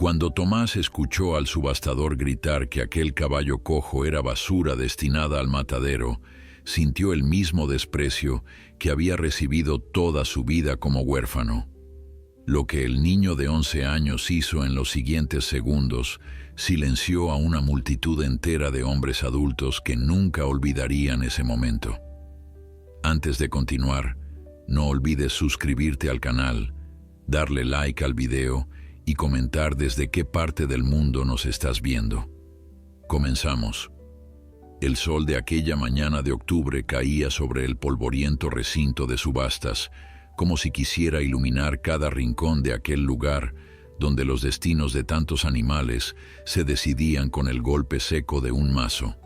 Cuando Tomás escuchó al subastador gritar que aquel caballo cojo era basura destinada al matadero, sintió el mismo desprecio que había recibido toda su vida como huérfano. Lo que el niño de 11 años hizo en los siguientes segundos silenció a una multitud entera de hombres adultos que nunca olvidarían ese momento. Antes de continuar, no olvides suscribirte al canal, darle like al video y comentar desde qué parte del mundo nos estás viendo. Comenzamos. El sol de aquella mañana de octubre caía sobre el polvoriento recinto de subastas, como si quisiera iluminar cada rincón de aquel lugar donde los destinos de tantos animales se decidían con el golpe seco de un mazo.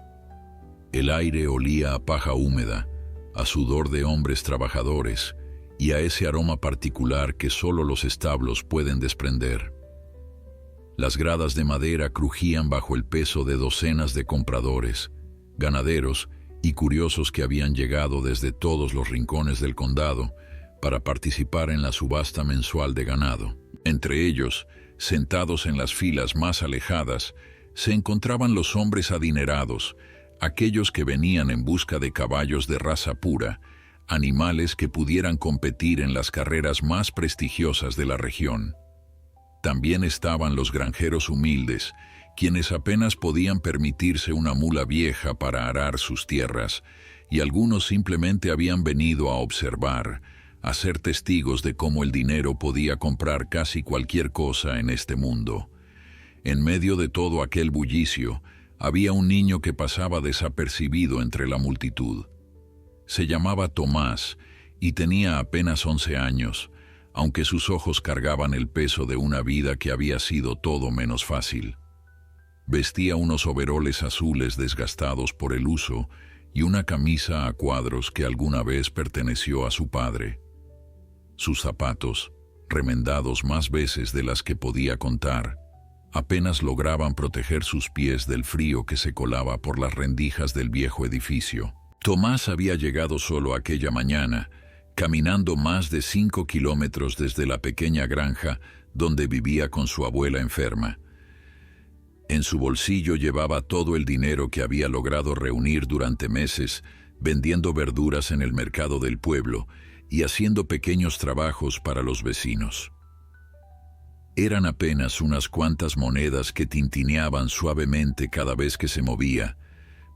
El aire olía a paja húmeda, a sudor de hombres trabajadores y a ese aroma particular que solo los establos pueden desprender. Las gradas de madera crujían bajo el peso de docenas de compradores, ganaderos y curiosos que habían llegado desde todos los rincones del condado para participar en la subasta mensual de ganado. Entre ellos, sentados en las filas más alejadas, se encontraban los hombres adinerados, aquellos que venían en busca de caballos de raza pura, animales que pudieran competir en las carreras más prestigiosas de la región. También estaban los granjeros humildes, quienes apenas podían permitirse una mula vieja para arar sus tierras, y algunos simplemente habían venido a observar, a ser testigos de cómo el dinero podía comprar casi cualquier cosa en este mundo. En medio de todo aquel bullicio, había un niño que pasaba desapercibido entre la multitud. Se llamaba Tomás y tenía apenas 11 años, aunque sus ojos cargaban el peso de una vida que había sido todo menos fácil. Vestía unos overoles azules desgastados por el uso y una camisa a cuadros que alguna vez perteneció a su padre. Sus zapatos, remendados más veces de las que podía contar, apenas lograban proteger sus pies del frío que se colaba por las rendijas del viejo edificio. Tomás había llegado solo aquella mañana, caminando más de 5 kilómetros desde la pequeña granja donde vivía con su abuela enferma. En su bolsillo llevaba todo el dinero que había logrado reunir durante meses, vendiendo verduras en el mercado del pueblo y haciendo pequeños trabajos para los vecinos. Eran apenas unas cuantas monedas que tintineaban suavemente cada vez que se movía,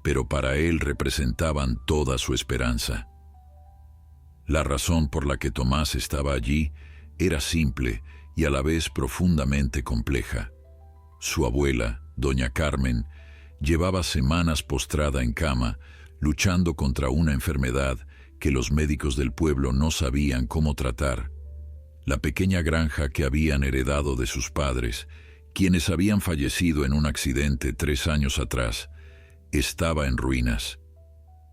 pero para él representaban toda su esperanza. La razón por la que Tomás estaba allí era simple y a la vez profundamente compleja. Su abuela, doña Carmen, llevaba semanas postrada en cama, luchando contra una enfermedad que los médicos del pueblo no sabían cómo tratar. La pequeña granja que habían heredado de sus padres, quienes habían fallecido en un accidente 3 años atrás, estaba en ruinas.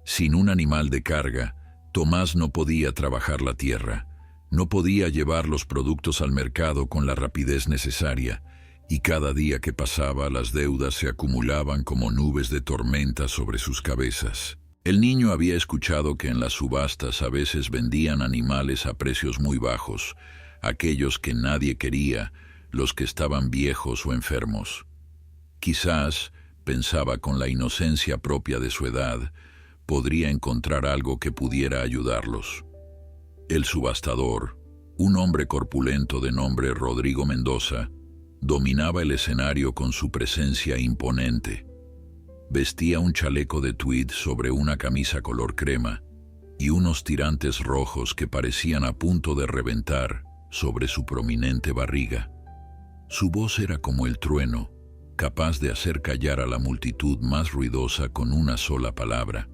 Sin un animal de carga, Tomás no podía trabajar la tierra, no podía llevar los productos al mercado con la rapidez necesaria, y cada día que pasaba las deudas se acumulaban como nubes de tormenta sobre sus cabezas. El niño había escuchado que en las subastas a veces vendían animales a precios muy bajos, aquellos que nadie quería, los que estaban viejos o enfermos. Quizás, pensaba con la inocencia propia de su edad, podría encontrar algo que pudiera ayudarlos. El subastador, un hombre corpulento de nombre Rodrigo Mendoza, dominaba el escenario con su presencia imponente. Vestía un chaleco de tweed sobre una camisa color crema y unos tirantes rojos que parecían a punto de reventar sobre su prominente barriga. Su voz era como el trueno, capaz de hacer callar a la multitud más ruidosa con una sola palabra.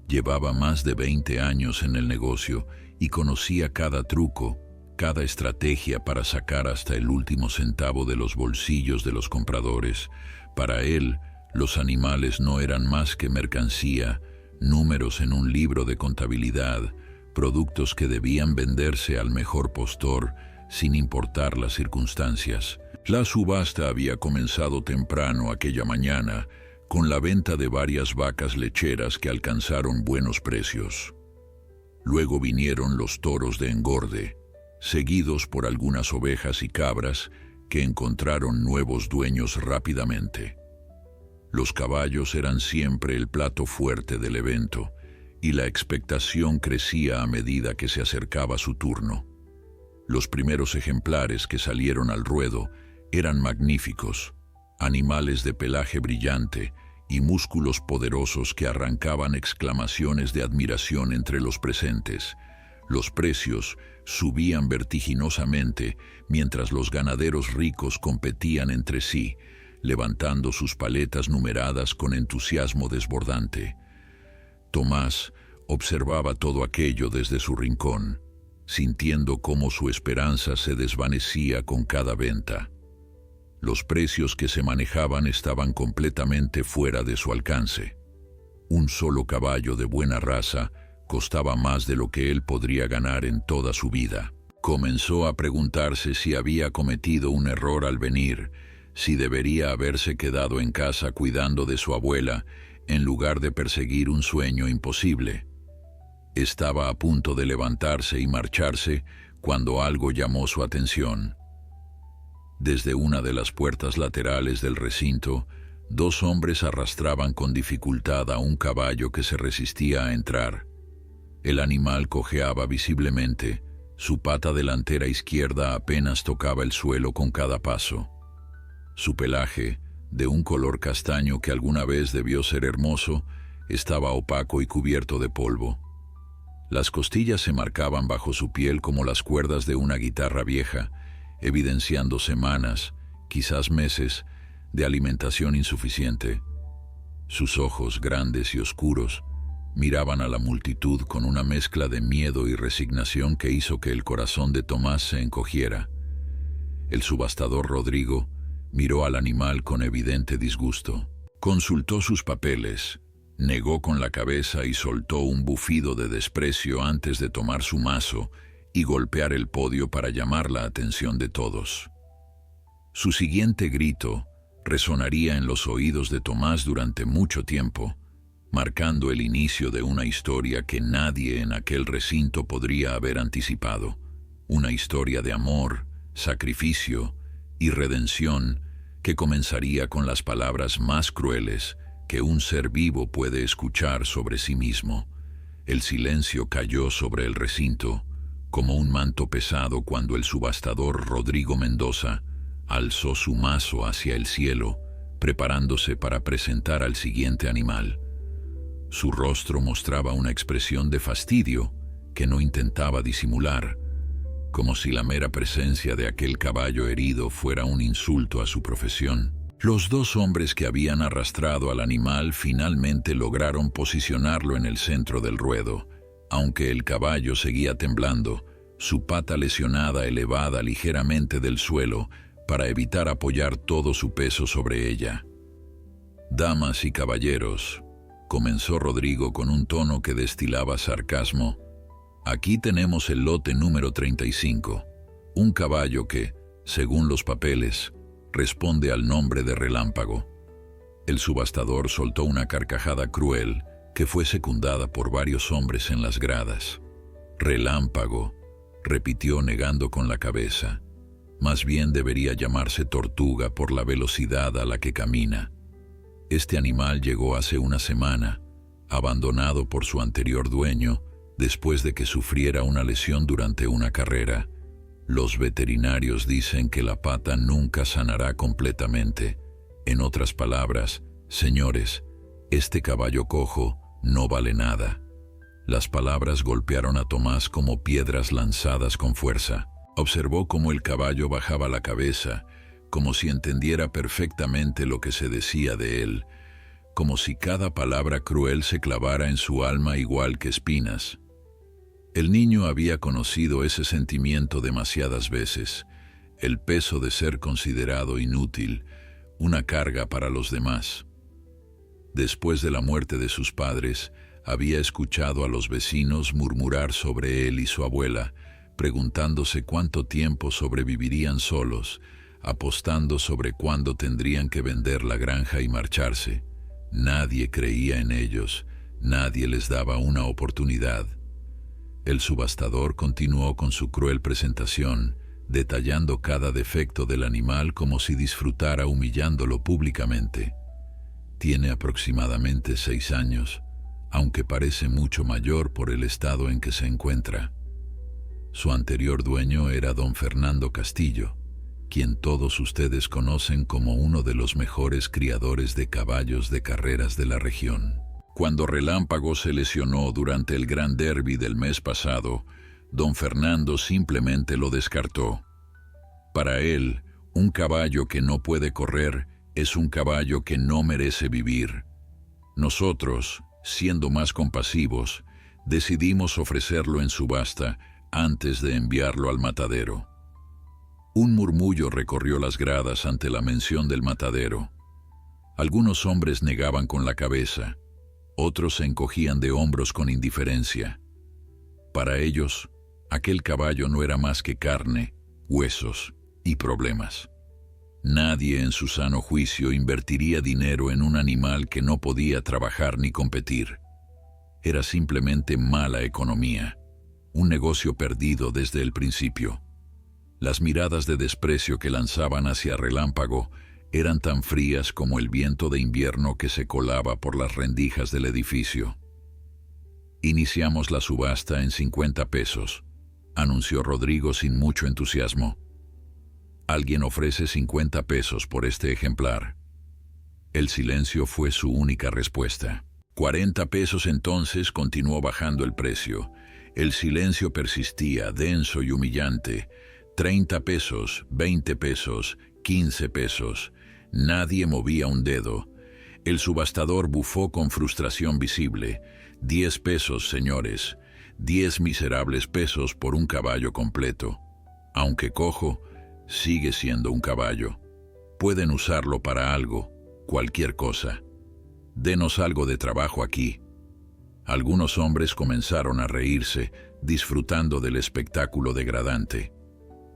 Llevaba más de 20 años en el negocio y conocía cada truco, cada estrategia para sacar hasta el último centavo de los bolsillos de los compradores. Para él, los animales no eran más que mercancía, números en un libro de contabilidad, productos que debían venderse al mejor postor, sin importar las circunstancias. La subasta había comenzado temprano aquella mañana, con la venta de varias vacas lecheras que alcanzaron buenos precios. Luego vinieron los toros de engorde, seguidos por algunas ovejas y cabras que encontraron nuevos dueños rápidamente. Los caballos eran siempre el plato fuerte del evento, y la expectación crecía a medida que se acercaba su turno. Los primeros ejemplares que salieron al ruedo eran magníficos, animales de pelaje brillante y músculos poderosos que arrancaban exclamaciones de admiración entre los presentes. Los precios subían vertiginosamente mientras los ganaderos ricos competían entre sí, levantando sus paletas numeradas con entusiasmo desbordante. Tomás observaba todo aquello desde su rincón, sintiendo cómo su esperanza se desvanecía con cada venta. Los precios que se manejaban estaban completamente fuera de su alcance. Un solo caballo de buena raza costaba más de lo que él podría ganar en toda su vida. Comenzó a preguntarse si había cometido un error al venir, si debería haberse quedado en casa cuidando de su abuela en lugar de perseguir un sueño imposible. Estaba a punto de levantarse y marcharse cuando algo llamó su atención. Desde una de las puertas laterales del recinto, dos hombres arrastraban con dificultad a un caballo que se resistía a entrar. El animal cojeaba visiblemente, su pata delantera izquierda apenas tocaba el suelo con cada paso. Su pelaje, de un color castaño que alguna vez debió ser hermoso, estaba opaco y cubierto de polvo. Las costillas se marcaban bajo su piel como las cuerdas de una guitarra vieja, evidenciando semanas, quizás meses, de alimentación insuficiente. Sus ojos, grandes y oscuros, miraban a la multitud con una mezcla de miedo y resignación que hizo que el corazón de Tomás se encogiera. El subastador Rodrigo miró al animal con evidente disgusto. Consultó sus papeles, negó con la cabeza y soltó un bufido de desprecio antes de tomar su mazo y golpear el podio para llamar la atención de todos. Su siguiente grito resonaría en los oídos de Tomás durante mucho tiempo, marcando el inicio de una historia que nadie en aquel recinto podría haber anticipado. Una historia de amor, sacrificio y redención que comenzaría con las palabras más crueles que un ser vivo puede escuchar sobre sí mismo. El silencio cayó sobre el recinto como un manto pesado cuando el subastador Rodrigo Mendoza alzó su mazo hacia el cielo, preparándose para presentar al siguiente animal. Su rostro mostraba una expresión de fastidio que no intentaba disimular, como si la mera presencia de aquel caballo herido fuera un insulto a su profesión. Los dos hombres que habían arrastrado al animal finalmente lograron posicionarlo en el centro del ruedo, aunque el caballo seguía temblando, su pata lesionada elevada ligeramente del suelo para evitar apoyar todo su peso sobre ella. «Damas y caballeros», comenzó Rodrigo con un tono que destilaba sarcasmo, «aquí tenemos el lote número 35, un caballo que, según los papeles, responde al nombre de Relámpago». El subastador soltó una carcajada cruel que fue secundada por varios hombres en las gradas. «Relámpago», repitió negando con la cabeza. «Más bien debería llamarse Tortuga por la velocidad a la que camina. Este animal llegó hace una semana, abandonado por su anterior dueño, después de que sufriera una lesión durante una carrera. Los veterinarios dicen que la pata nunca sanará completamente. En otras palabras, señores, este caballo cojo no vale nada». Las palabras golpearon a Tomás como piedras lanzadas con fuerza. Observó cómo el caballo bajaba la cabeza, como si entendiera perfectamente lo que se decía de él, como si cada palabra cruel se clavara en su alma igual que espinas. El niño había conocido ese sentimiento demasiadas veces, el peso de ser considerado inútil, una carga para los demás. Después de la muerte de sus padres, había escuchado a los vecinos murmurar sobre él y su abuela, preguntándose cuánto tiempo sobrevivirían solos, apostando sobre cuándo tendrían que vender la granja y marcharse. Nadie creía en ellos, nadie les daba una oportunidad. El subastador continuó con su cruel presentación, detallando cada defecto del animal como si disfrutara humillándolo públicamente. Tiene aproximadamente 6 años, aunque parece mucho mayor por el estado en que se encuentra. Su anterior dueño era don Fernando Castillo, quien todos ustedes conocen como uno de los mejores criadores de caballos de carreras de la región. Cuando Relámpago se lesionó durante el Gran Derby del mes pasado, don Fernando simplemente lo descartó. Para él, un caballo que no puede correr es un caballo que no merece vivir. Nosotros, siendo más compasivos, decidimos ofrecerlo en subasta antes de enviarlo al matadero. Un murmullo recorrió las gradas ante la mención del matadero. Algunos hombres negaban con la cabeza, otros se encogían de hombros con indiferencia. Para ellos, aquel caballo no era más que carne, huesos y problemas. Nadie en su sano juicio invertiría dinero en un animal que no podía trabajar ni competir. Era simplemente mala economía, un negocio perdido desde el principio. Las miradas de desprecio que lanzaban hacia Relámpago eran tan frías como el viento de invierno que se colaba por las rendijas del edificio. Iniciamos la subasta en 50 pesos, anunció Rodrigo sin mucho entusiasmo. Alguien ofrece 50 pesos por este ejemplar. El silencio fue su única respuesta. 40 pesos entonces, continuó bajando el precio. El silencio persistía, denso y humillante. 30 pesos, 20 pesos, 15 pesos. Nadie movía un dedo. El subastador bufó con frustración visible. 10 pesos, señores. 10 miserables pesos por un caballo completo. Aunque cojo, sigue siendo un caballo. Pueden usarlo para algo, cualquier cosa. Denos algo de trabajo aquí. Algunos hombres comenzaron a reírse, disfrutando del espectáculo degradante.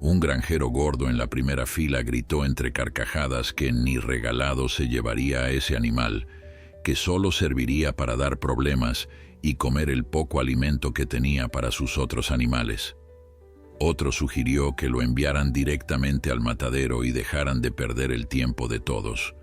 Un granjero gordo en la primera fila gritó entre carcajadas que ni regalado se llevaría a ese animal, que solo serviría para dar problemas y comer el poco alimento que tenía para sus otros animales. Otro sugirió que lo enviaran directamente al matadero y dejaran de perder el tiempo de todos.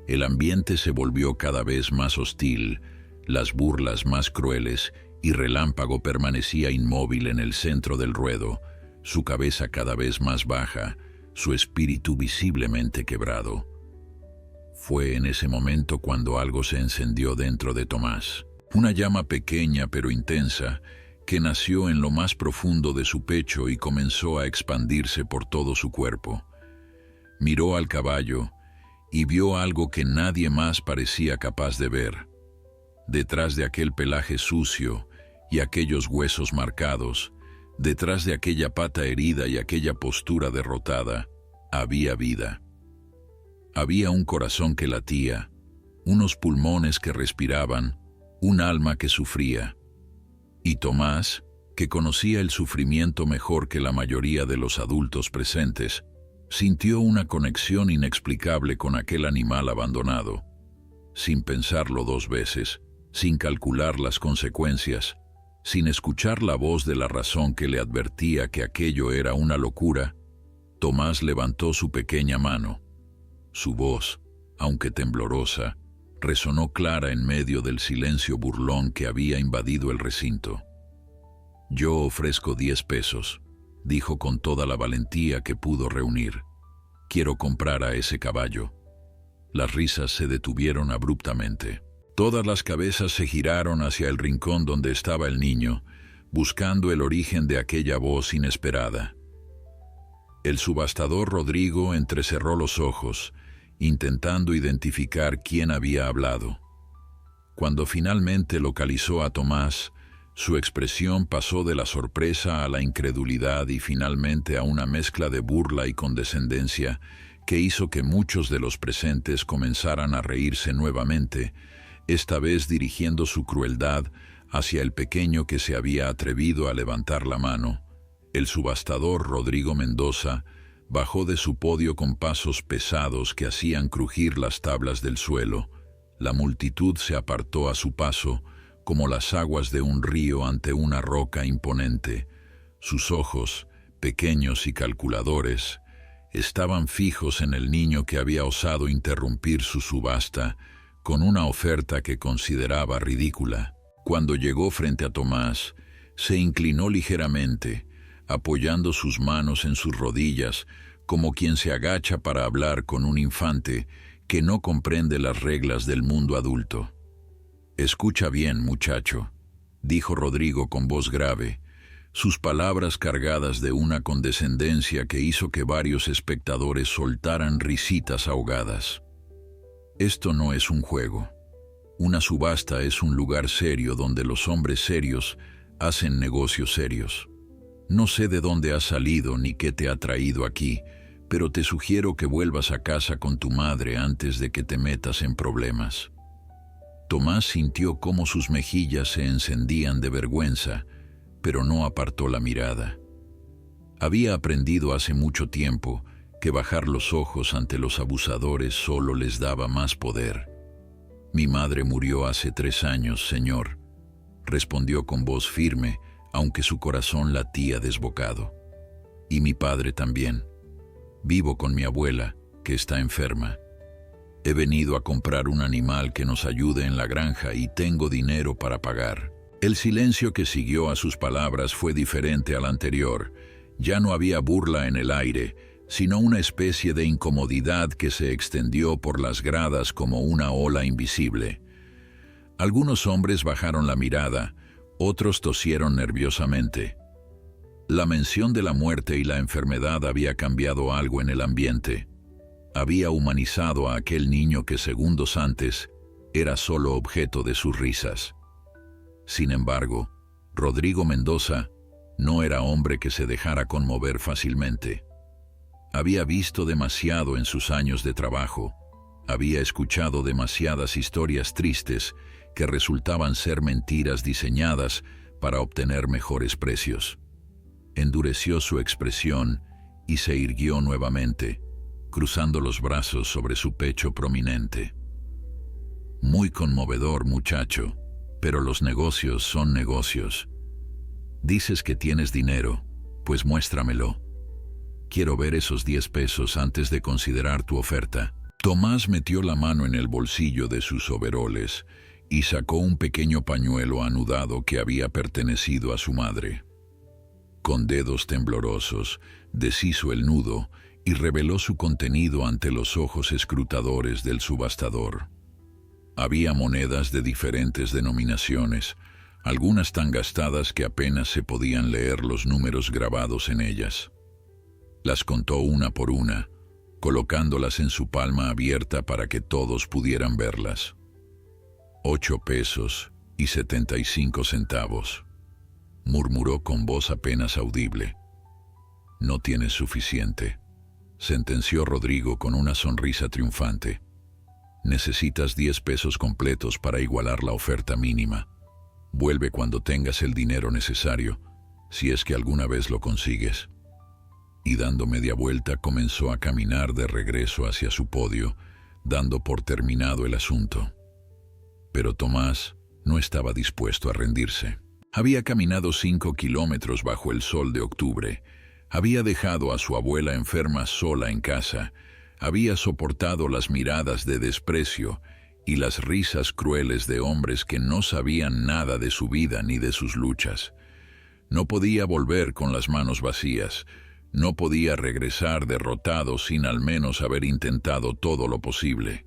El ambiente se volvió cada vez más hostil, las burlas más crueles, y Relámpago permanecía inmóvil en el centro del ruedo, su cabeza cada vez más baja, su espíritu visiblemente quebrado. Fue en ese momento cuando algo se encendió dentro de Tomás, una llama pequeña pero intensa, que nació en lo más profundo de su pecho y comenzó a expandirse por todo su cuerpo. Miró al caballo y vio algo que nadie más parecía capaz de ver. Detrás de aquel pelaje sucio y aquellos huesos marcados, detrás de aquella pata herida y aquella postura derrotada, había vida. Había un corazón que latía, unos pulmones que respiraban, un alma que sufría. Y Tomás, que conocía el sufrimiento mejor que la mayoría de los adultos presentes, sintió una conexión inexplicable con aquel animal abandonado. Sin pensarlo 2 veces, sin calcular las consecuencias, sin escuchar la voz de la razón que le advertía que aquello era una locura, Tomás levantó su pequeña mano. Su voz, aunque temblorosa, resonó clara en medio del silencio burlón que había invadido el recinto. «Yo ofrezco 10 pesos», dijo con toda la valentía que pudo reunir. «Quiero comprar a ese caballo». Las risas se detuvieron abruptamente. Todas las cabezas se giraron hacia el rincón donde estaba el niño, buscando el origen de aquella voz inesperada. El subastador Rodrigo entrecerró los ojos, intentando identificar quién había hablado. Cuando finalmente localizó a Tomás, su expresión pasó de la sorpresa a la incredulidad y finalmente a una mezcla de burla y condescendencia que hizo que muchos de los presentes comenzaran a reírse nuevamente, esta vez dirigiendo su crueldad hacia el pequeño que se había atrevido a levantar la mano. El subastador Rodrigo Mendoza bajó de su podio con pasos pesados que hacían crujir las tablas del suelo. La multitud se apartó a su paso, como las aguas de un río ante una roca imponente. Sus ojos, pequeños y calculadores, estaban fijos en el niño que había osado interrumpir su subasta con una oferta que consideraba ridícula. Cuando llegó frente a Tomás, se inclinó ligeramente, apoyando sus manos en sus rodillas, como quien se agacha para hablar con un infante que no comprende las reglas del mundo adulto. «Escucha bien, muchacho», dijo Rodrigo con voz grave, sus palabras cargadas de una condescendencia que hizo que varios espectadores soltaran risitas ahogadas. «Esto no es un juego. Una subasta es un lugar serio donde los hombres serios hacen negocios serios. No sé de dónde has salido ni qué te ha traído aquí, pero te sugiero que vuelvas a casa con tu madre antes de que te metas en problemas». Tomás sintió cómo sus mejillas se encendían de vergüenza, pero no apartó la mirada. Había aprendido hace mucho tiempo que bajar los ojos ante los abusadores solo les daba más poder. «Mi madre murió hace 3 años, señor», respondió con voz firme, aunque su corazón latía desbocado. «Y mi padre también. Vivo con mi abuela, que está enferma. He venido a comprar un animal que nos ayude en la granja y tengo dinero para pagar». El silencio que siguió a sus palabras fue diferente al anterior. Ya no había burla en el aire, sino una especie de incomodidad que se extendió por las gradas como una ola invisible. Algunos hombres bajaron la mirada, otros tosieron nerviosamente. La mención de la muerte y la enfermedad había cambiado algo en el ambiente. Había humanizado a aquel niño que segundos antes era solo objeto de sus risas. Sin embargo, Rodrigo Mendoza no era hombre que se dejara conmover fácilmente. Había visto demasiado en sus años de trabajo, había escuchado demasiadas historias tristes que resultaban ser mentiras diseñadas para obtener mejores precios. Endureció su expresión y se irguió nuevamente, cruzando los brazos sobre su pecho prominente. «Muy conmovedor, muchacho, pero los negocios son negocios. Dices que tienes dinero, pues muéstramelo. Quiero ver esos 10 pesos antes de considerar tu oferta». Tomás metió la mano en el bolsillo de sus overoles y sacó un pequeño pañuelo anudado que había pertenecido a su madre. Con dedos temblorosos, deshizo el nudo y reveló su contenido ante los ojos escrutadores del subastador. Había monedas de diferentes denominaciones, algunas tan gastadas que apenas se podían leer los números grabados en ellas. Las contó una por una, colocándolas en su palma abierta para que todos pudieran verlas. 8 pesos y 75 centavos, murmuró con voz apenas audible. «No tienes suficiente», sentenció Rodrigo con una sonrisa triunfante. «Necesitas 10 pesos completos para igualar la oferta mínima. Vuelve cuando tengas el dinero necesario, si es que alguna vez lo consigues». Y dando media vuelta comenzó a caminar de regreso hacia su podio, dando por terminado el asunto. Pero Tomás no estaba dispuesto a rendirse. Había caminado 5 kilómetros bajo el sol de octubre, había dejado a su abuela enferma sola en casa, había soportado las miradas de desprecio y las risas crueles de hombres que no sabían nada de su vida ni de sus luchas. No podía volver con las manos vacías, no podía regresar derrotado sin al menos haber intentado todo lo posible.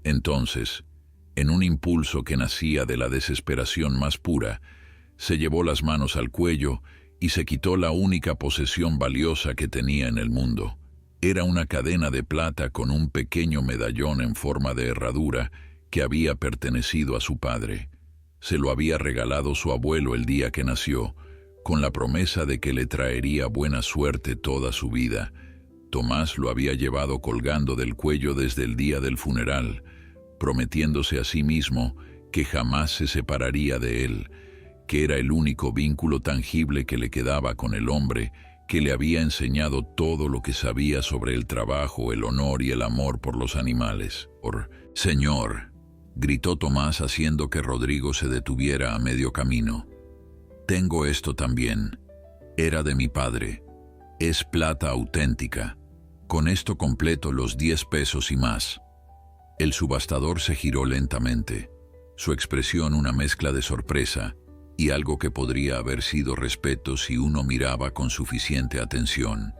Entonces, en un impulso que nacía de la desesperación más pura, se llevó las manos al cuello y se quitó la única posesión valiosa que tenía en el mundo. Era una cadena de plata con un pequeño medallón en forma de herradura que había pertenecido a su padre. Se lo había regalado su abuelo el día que nació, con la promesa de que le traería buena suerte toda su vida. Tomás lo había llevado colgando del cuello desde el día del funeral, prometiéndose a sí mismo que jamás se separaría de él, que era el único vínculo tangible que le quedaba con el hombre que le había enseñado todo lo que sabía sobre el trabajo, el honor y el amor por los animales. «Señor», gritó Tomás haciendo que Rodrigo se detuviera a medio camino. «Tengo esto también. Era de mi padre, Es plata auténtica. Con esto completo los 10 pesos y más. El subastador se giró lentamente, su expresión una mezcla de sorpresa y algo que podría haber sido respeto si uno miraba con suficiente atención.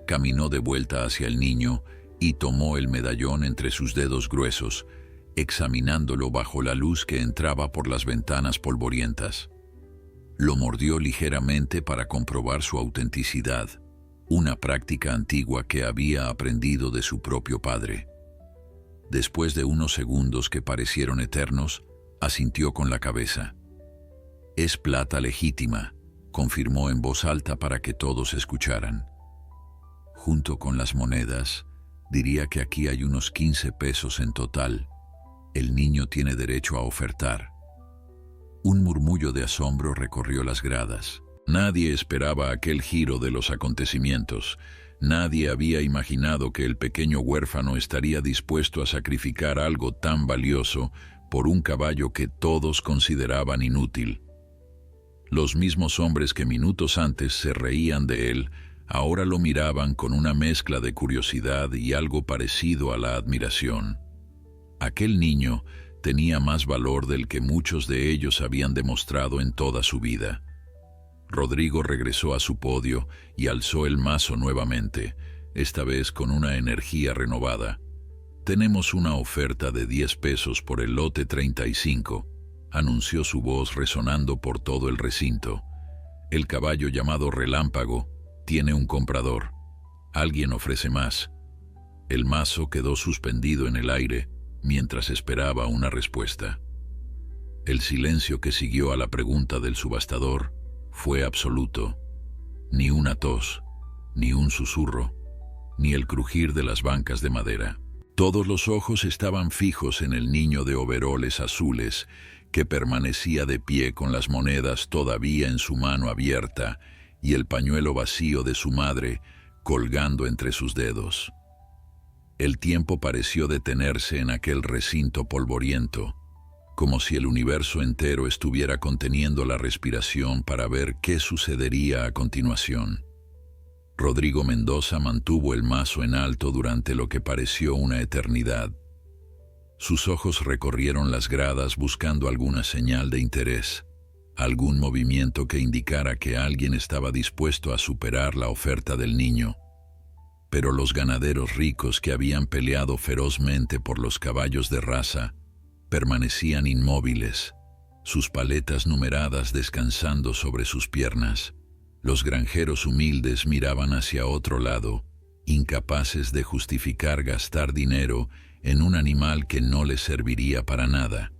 Caminó de vuelta hacia el niño y tomó el medallón entre sus dedos gruesos, examinándolo bajo la luz que entraba por las ventanas polvorientas. Lo mordió ligeramente para comprobar su autenticidad, una práctica antigua que había aprendido de su propio padre. Después de unos segundos que parecieron eternos, asintió con la cabeza. «Es plata legítima», confirmó en voz alta para que todos escucharan. «Junto con las monedas, diría que aquí hay unos 15 pesos en total. El niño tiene derecho a ofertar». Un murmullo de asombro recorrió las gradas. Nadie esperaba aquel giro de los acontecimientos. Nadie había imaginado que el pequeño huérfano estaría dispuesto a sacrificar algo tan valioso por un caballo que todos consideraban inútil. Los mismos hombres que minutos antes se reían de él, ahora lo miraban con una mezcla de curiosidad y algo parecido a la admiración. Aquel niño tenía más valor del que muchos de ellos habían demostrado en toda su vida. Rodrigo regresó a su podio y alzó el mazo nuevamente, esta vez con una energía renovada. «Tenemos una oferta de 10 pesos por el lote 35», anunció su voz resonando por todo el recinto. «El caballo llamado Relámpago tiene un comprador. Alguien ofrece más». El mazo quedó suspendido en el aire mientras esperaba una respuesta. El silencio que siguió a la pregunta del subastador fue absoluto. Ni una tos, ni un susurro, ni el crujir de las bancas de madera. Todos los ojos estaban fijos en el niño de overoles azules que permanecía de pie con las monedas todavía en su mano abierta y el pañuelo vacío de su madre colgando entre sus dedos. El tiempo pareció detenerse en aquel recinto polvoriento, como si el universo entero estuviera conteniendo la respiración para ver qué sucedería a continuación. Rodrigo Mendoza mantuvo el mazo en alto durante lo que pareció una eternidad. Sus ojos recorrieron las gradas buscando alguna señal de interés, algún movimiento que indicara que alguien estaba dispuesto a superar la oferta del niño. Pero los ganaderos ricos que habían peleado ferozmente por los caballos de raza permanecían inmóviles, sus paletas numeradas descansando sobre sus piernas. Los granjeros humildes miraban hacia otro lado, incapaces de justificar gastar dinero en un animal que no les serviría para nada,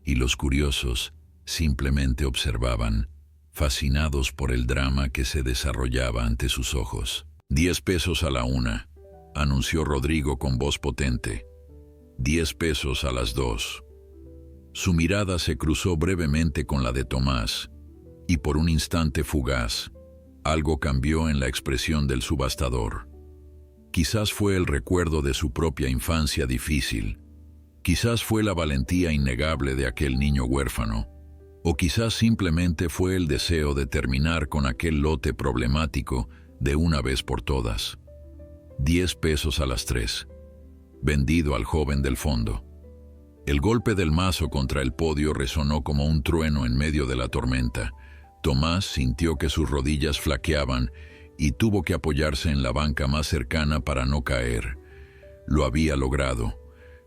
y los curiosos simplemente observaban, fascinados por el drama que se desarrollaba ante sus ojos. 10 pesos a la una, anunció Rodrigo con voz potente. 10 pesos a las 2. Su mirada se cruzó brevemente con la de Tomás, y por un instante fugaz, algo cambió en la expresión del subastador. Quizás fue el recuerdo de su propia infancia difícil, quizás fue la valentía innegable de aquel niño huérfano, o quizás simplemente fue el deseo de terminar con aquel lote problemático de una vez por todas. 10 pesos a las 3. Vendido al joven del fondo. El golpe del mazo contra el podio resonó como un trueno en medio de la tormenta. Tomás sintió que sus rodillas flaqueaban y tuvo que apoyarse en la banca más cercana para no caer. Lo había logrado.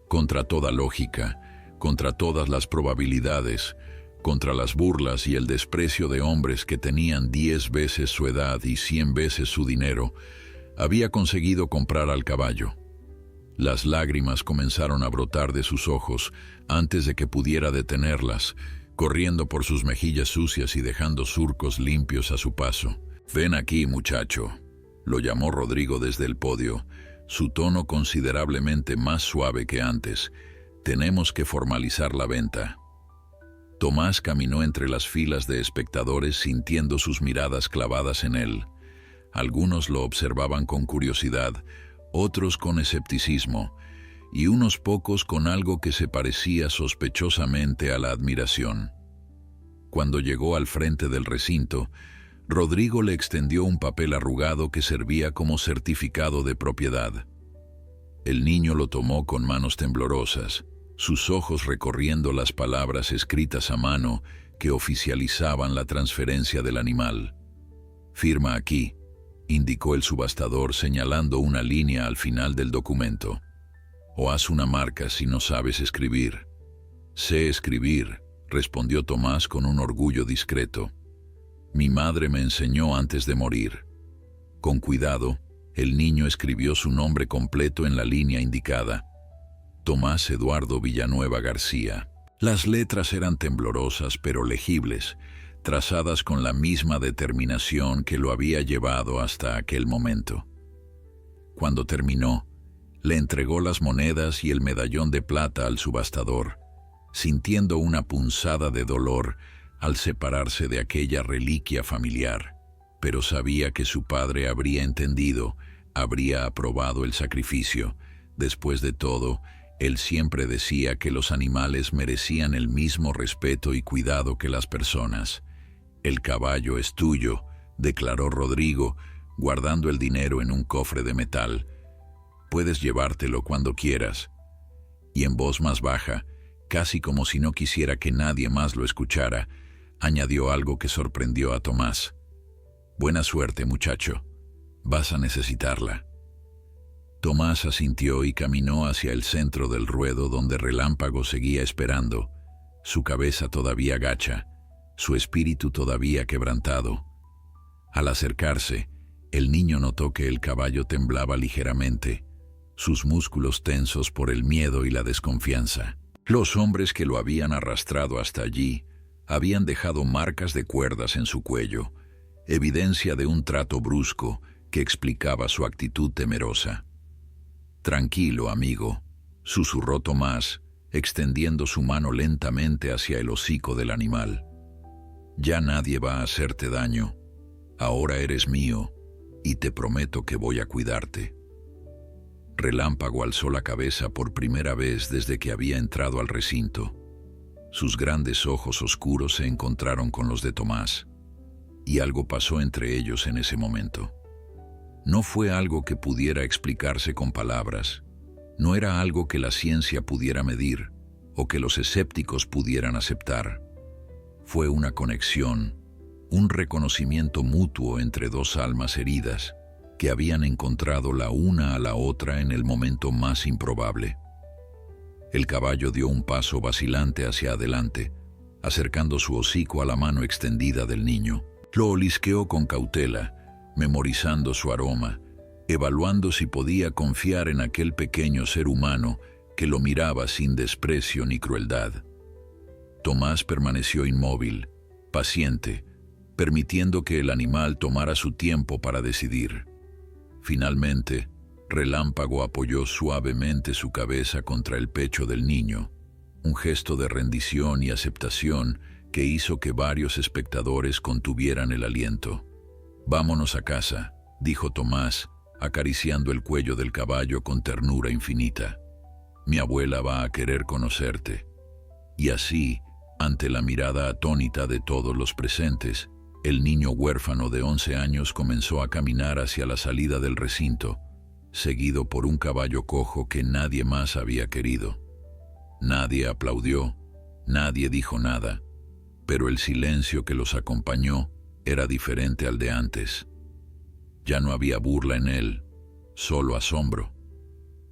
Contra toda lógica, contra todas las probabilidades, contra las burlas y el desprecio de hombres que tenían 10 veces su edad y 100 veces su dinero, había conseguido comprar al caballo. Las lágrimas comenzaron a brotar de sus ojos antes de que pudiera detenerlas, corriendo por sus mejillas sucias y dejando surcos limpios a su paso. «Ven aquí, muchacho», lo llamó Rodrigo desde el podio, su tono considerablemente más suave que antes. «Tenemos que formalizar la venta». Tomás caminó entre las filas de espectadores sintiendo sus miradas clavadas en él. Algunos lo observaban con curiosidad, otros con escepticismo, y unos pocos con algo que se parecía sospechosamente a la admiración. Cuando llegó al frente del recinto, Rodrigo le extendió un papel arrugado que servía como certificado de propiedad. El niño lo tomó con manos temblorosas, sus ojos recorriendo las palabras escritas a mano que oficializaban la transferencia del animal. «Firma aquí», indicó el subastador señalando una línea al final del documento. «O haz una marca si no sabes escribir». «Sé escribir», respondió Tomás con un orgullo discreto. «Mi madre me enseñó antes de morir». Con cuidado, el niño escribió su nombre completo en la línea indicada: Tomás Eduardo Villanueva García. Las letras eran temblorosas pero legibles, trazadas con la misma determinación que lo había llevado hasta aquel momento. Cuando terminó, le entregó las monedas y el medallón de plata al subastador, sintiendo una punzada de dolor al separarse de aquella reliquia familiar, pero sabía que su padre habría entendido, habría aprobado el sacrificio. Después de todo, él siempre decía que los animales merecían el mismo respeto y cuidado que las personas. «El caballo es tuyo», declaró Rodrigo, guardando el dinero en un cofre de metal. «Puedes llevártelo cuando quieras». Y en voz más baja, casi como si no quisiera que nadie más lo escuchara, añadió algo que sorprendió a Tomás. «Buena suerte, muchacho. Vas a necesitarla». Tomás asintió y caminó hacia el centro del ruedo donde Relámpago seguía esperando, su cabeza todavía gacha, su espíritu todavía quebrantado. Al acercarse, el niño notó que el caballo temblaba ligeramente, sus músculos tensos por el miedo y la desconfianza. Los hombres que lo habían arrastrado hasta allí habían dejado marcas de cuerdas en su cuello, evidencia de un trato brusco que explicaba su actitud temerosa. «Tranquilo, amigo», susurró Tomás, extendiendo su mano lentamente hacia el hocico del animal. «Ya nadie va a hacerte daño. Ahora eres mío, y te prometo que voy a cuidarte». Relámpago alzó la cabeza por primera vez desde que había entrado al recinto. Sus grandes ojos oscuros se encontraron con los de Tomás, y algo pasó entre ellos en ese momento. No fue algo que pudiera explicarse con palabras, no era algo que la ciencia pudiera medir o que los escépticos pudieran aceptar. Fue una conexión, un reconocimiento mutuo entre dos almas heridas que habían encontrado la una a la otra en el momento más improbable. El caballo dio un paso vacilante hacia adelante, acercando su hocico a la mano extendida del niño. Lo olisqueó con cautela, memorizando su aroma, evaluando si podía confiar en aquel pequeño ser humano que lo miraba sin desprecio ni crueldad. Tomás permaneció inmóvil, paciente, permitiendo que el animal tomara su tiempo para decidir. Finalmente, Relámpago apoyó suavemente su cabeza contra el pecho del niño, un gesto de rendición y aceptación que hizo que varios espectadores contuvieran el aliento. «Vámonos a casa», dijo Tomás, acariciando el cuello del caballo con ternura infinita. «Mi abuela va a querer conocerte». Y así, ante la mirada atónita de todos los presentes, el niño huérfano de 11 años comenzó a caminar hacia la salida del recinto, seguido por un caballo cojo que nadie más había querido. Nadie aplaudió, nadie dijo nada, pero el silencio que los acompañó era diferente al de antes. Ya no había burla en él, solo asombro.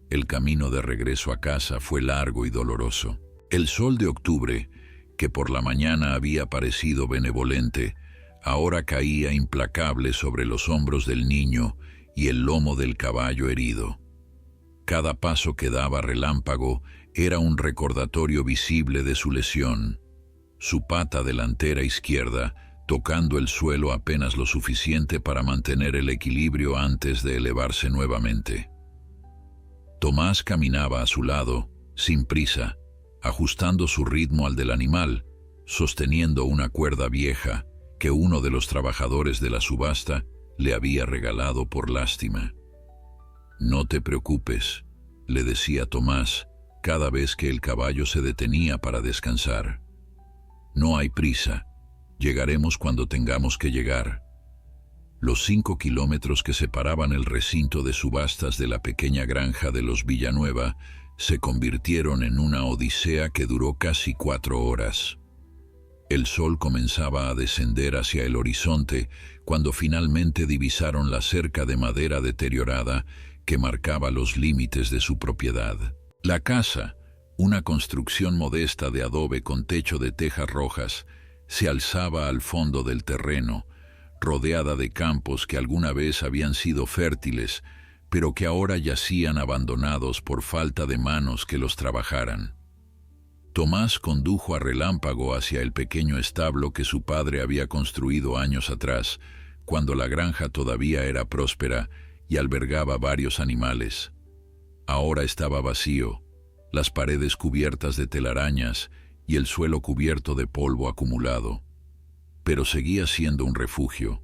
El camino de regreso a casa fue largo y doloroso. El sol de octubre, que por la mañana había parecido benevolente, ahora caía implacable sobre los hombros del niño y el lomo del caballo herido. Cada paso que daba Relámpago era un recordatorio visible de su lesión. Su pata delantera izquierda tocando el suelo apenas lo suficiente para mantener el equilibrio antes de elevarse nuevamente. Tomás caminaba a su lado, sin prisa, ajustando su ritmo al del animal, sosteniendo una cuerda vieja que uno de los trabajadores de la subasta le había regalado por lástima. «No te preocupes», le decía Tomás cada vez que el caballo se detenía para descansar. «No hay prisa. Llegaremos cuando tengamos que llegar. Los 5 kilómetros que separaban el recinto de subastas de la pequeña granja de los Villanueva se convirtieron en una odisea que duró casi 4 horas. El sol comenzaba a descender hacia el horizonte cuando finalmente divisaron la cerca de madera deteriorada que marcaba los límites de su propiedad. La casa, una construcción modesta de adobe con techo de tejas rojas, se alzaba al fondo del terreno, rodeada de campos que alguna vez habían sido fértiles, pero que ahora yacían abandonados por falta de manos que los trabajaran. Tomás condujo a relámpago hacia el pequeño establo que su padre había construido años atrás, cuando la granja todavía era próspera y albergaba varios animales. Ahora estaba vacío, las paredes cubiertas de telarañas y el suelo cubierto de polvo acumulado. Pero seguía siendo un refugio,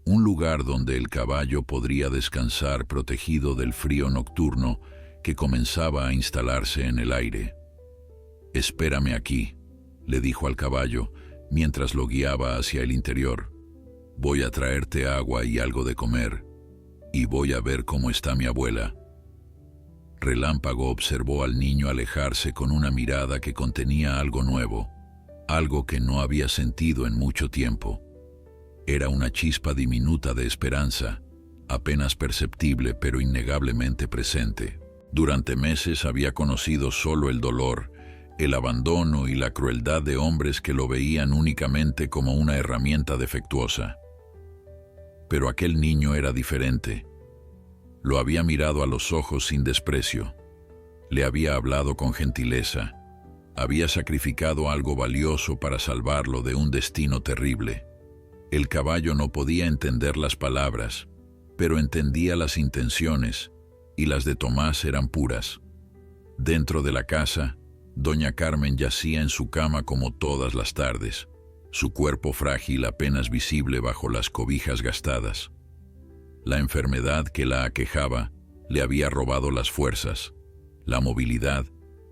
un lugar donde el caballo podría descansar protegido del frío nocturno que comenzaba a instalarse en el aire. «Espérame aquí», le dijo al caballo mientras lo guiaba hacia el interior. «Voy a traerte agua y algo de comer, y voy a ver cómo está mi abuela». Relámpago observó al niño alejarse con una mirada que contenía algo nuevo, algo que no había sentido en mucho tiempo. Era una chispa diminuta de esperanza, apenas perceptible pero innegablemente presente. Durante meses había conocido solo el dolor, el abandono y la crueldad de hombres que lo veían únicamente como una herramienta defectuosa. Pero aquel niño era diferente. Lo había mirado a los ojos sin desprecio. Le había hablado con gentileza. Había sacrificado algo valioso para salvarlo de un destino terrible. El caballo no podía entender las palabras, pero entendía las intenciones, y las de Tomás eran puras. Dentro de la casa, doña Carmen yacía en su cama como todas las tardes, su cuerpo frágil apenas visible bajo las cobijas gastadas. La enfermedad que la aquejaba le había robado las fuerzas, la movilidad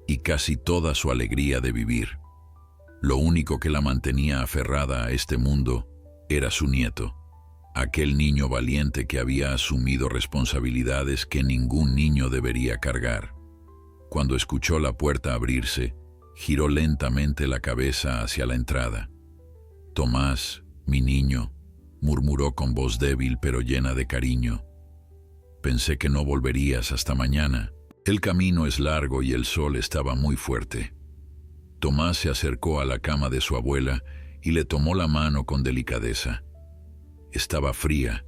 y casi toda su alegría de vivir. Lo único que la mantenía aferrada a este mundo era su nieto, aquel niño valiente que había asumido responsabilidades que ningún niño debería cargar. Cuando escuchó la puerta abrirse, giró lentamente la cabeza hacia la entrada. «Tomás, mi niño», murmuró con voz débil pero llena de cariño. «Pensé que no volverías hasta mañana. El camino es largo y el sol estaba muy fuerte». Tomás se acercó a la cama de su abuela y le tomó la mano con delicadeza. Estaba fría,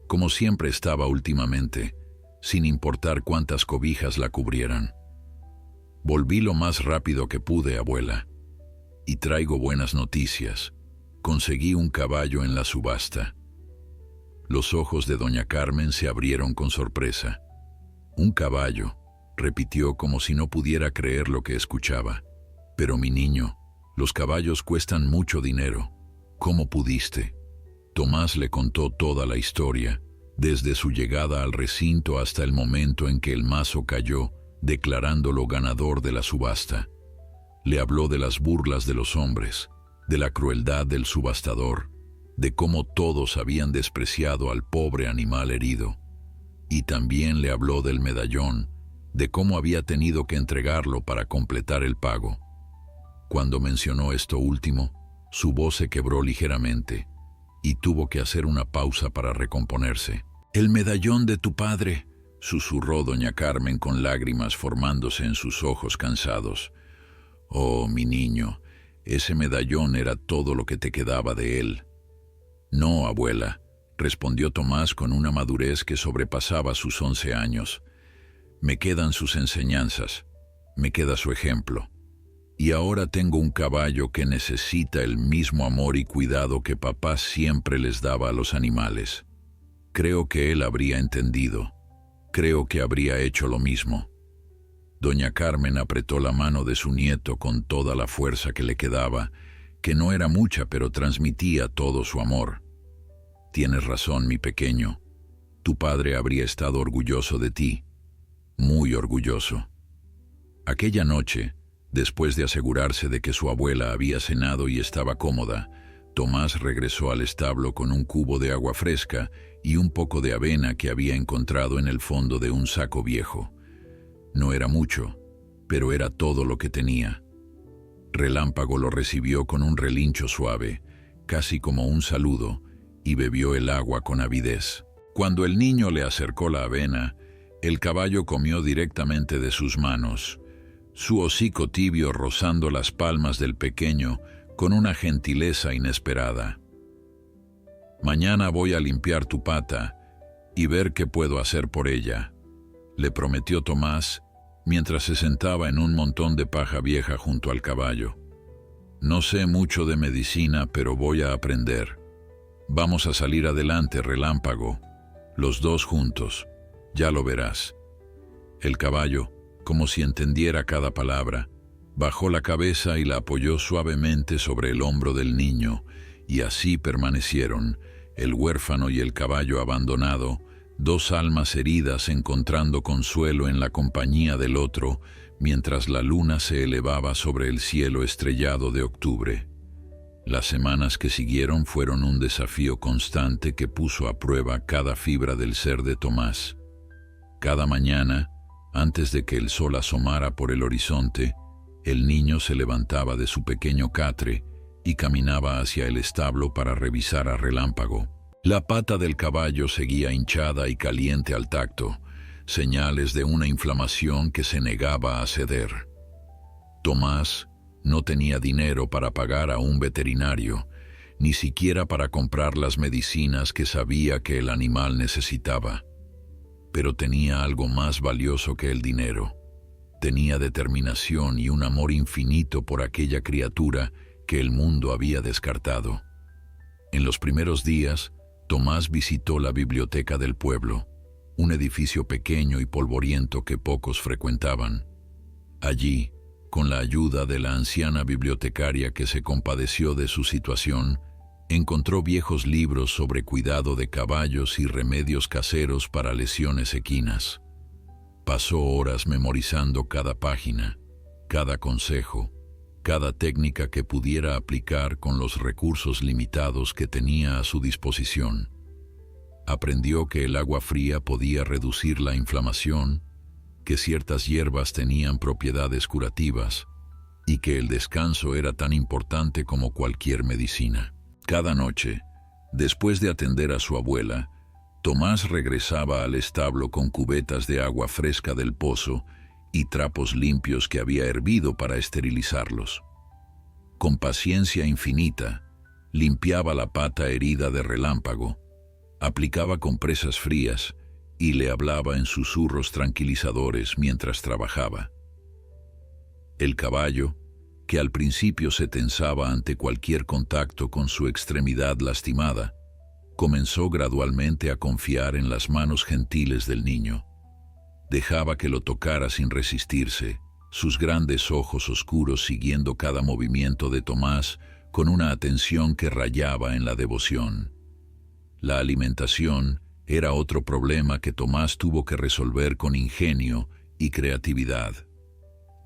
como siempre estaba últimamente, sin importar cuántas cobijas la cubrieran. «Volví lo más rápido que pude, abuela. Y traigo buenas noticias. Conseguí un caballo en la subasta». Los ojos de doña Carmen se abrieron con sorpresa. «Un caballo», repitió como si no pudiera creer lo que escuchaba. «Pero mi niño, los caballos cuestan mucho dinero. ¿Cómo pudiste?». Tomás le contó toda la historia, desde su llegada al recinto hasta el momento en que el mazo cayó, declarándolo ganador de la subasta. Le habló de las burlas de los hombres, de la crueldad del subastador, de cómo todos habían despreciado al pobre animal herido. Y también le habló del medallón, de cómo había tenido que entregarlo para completar el pago. Cuando mencionó esto último, su voz se quebró ligeramente y tuvo que hacer una pausa para recomponerse. «El medallón de tu padre», susurró doña Carmen con lágrimas formándose en sus ojos cansados. «Oh, mi niño, ese medallón era todo lo que te quedaba de él». «No, abuela», respondió Tomás con una madurez que sobrepasaba sus 11 años. «Me quedan sus enseñanzas, me queda su ejemplo. Y ahora tengo un caballo que necesita el mismo amor y cuidado que papá siempre les daba a los animales. Creo que él habría entendido. Creo que habría hecho lo mismo». Doña Carmen apretó la mano de su nieto con toda la fuerza que le quedaba, que no era mucha pero transmitía todo su amor. «Tienes razón, mi pequeño. Tu padre habría estado orgulloso de ti, muy orgulloso». Aquella noche, después de asegurarse de que su abuela había cenado y estaba cómoda, Tomás regresó al establo con un cubo de agua fresca y un poco de avena que había encontrado en el fondo de un saco viejo. No era mucho, pero era todo lo que tenía. Relámpago lo recibió con un relincho suave, casi como un saludo, y bebió el agua con avidez. Cuando el niño le acercó la avena, el caballo comió directamente de sus manos, su hocico tibio rozando las palmas del pequeño con una gentileza inesperada. «Mañana voy a limpiar tu pata y ver qué puedo hacer por ella», le prometió Tomás mientras se sentaba en un montón de paja vieja junto al caballo. «No sé mucho de medicina, pero voy a aprender. Vamos a salir adelante, Relámpago, los dos juntos, ya lo verás». El caballo, como si entendiera cada palabra, bajó la cabeza y la apoyó suavemente sobre el hombro del niño, y así permanecieron, el huérfano y el caballo abandonado, dos almas heridas encontrando consuelo en la compañía del otro, mientras la luna se elevaba sobre el cielo estrellado de octubre. Las semanas que siguieron fueron un desafío constante que puso a prueba cada fibra del ser de Tomás. Cada mañana, antes de que el sol asomara por el horizonte, el niño se levantaba de su pequeño catre y caminaba hacia el establo para revisar a Relámpago. La pata del caballo seguía hinchada y caliente al tacto, señales de una inflamación que se negaba a ceder. Tomás no tenía dinero para pagar a un veterinario, ni siquiera para comprar las medicinas que sabía que el animal necesitaba. Pero tenía algo más valioso que el dinero. Tenía determinación y un amor infinito por aquella criatura que el mundo había descartado. En los primeros días, Tomás visitó la biblioteca del pueblo, un edificio pequeño y polvoriento que pocos frecuentaban. Allí, con la ayuda de la anciana bibliotecaria que se compadeció de su situación, encontró viejos libros sobre cuidado de caballos y remedios caseros para lesiones equinas. Pasó horas memorizando cada página, cada consejo, cada técnica que pudiera aplicar con los recursos limitados que tenía a su disposición. Aprendió que el agua fría podía reducir la inflamación, que ciertas hierbas tenían propiedades curativas y que el descanso era tan importante como cualquier medicina. Cada noche, después de atender a su abuela, Tomás regresaba al establo con cubetas de agua fresca del pozo y trapos limpios que había hervido para esterilizarlos. Con paciencia infinita, limpiaba la pata herida de Relámpago, aplicaba compresas frías y le hablaba en susurros tranquilizadores mientras trabajaba. El caballo, que al principio se tensaba ante cualquier contacto con su extremidad lastimada, comenzó gradualmente a confiar en las manos gentiles del niño. Dejaba que lo tocara sin resistirse, sus grandes ojos oscuros siguiendo cada movimiento de Tomás con una atención que rayaba en la devoción. La alimentación era otro problema que Tomás tuvo que resolver con ingenio y creatividad.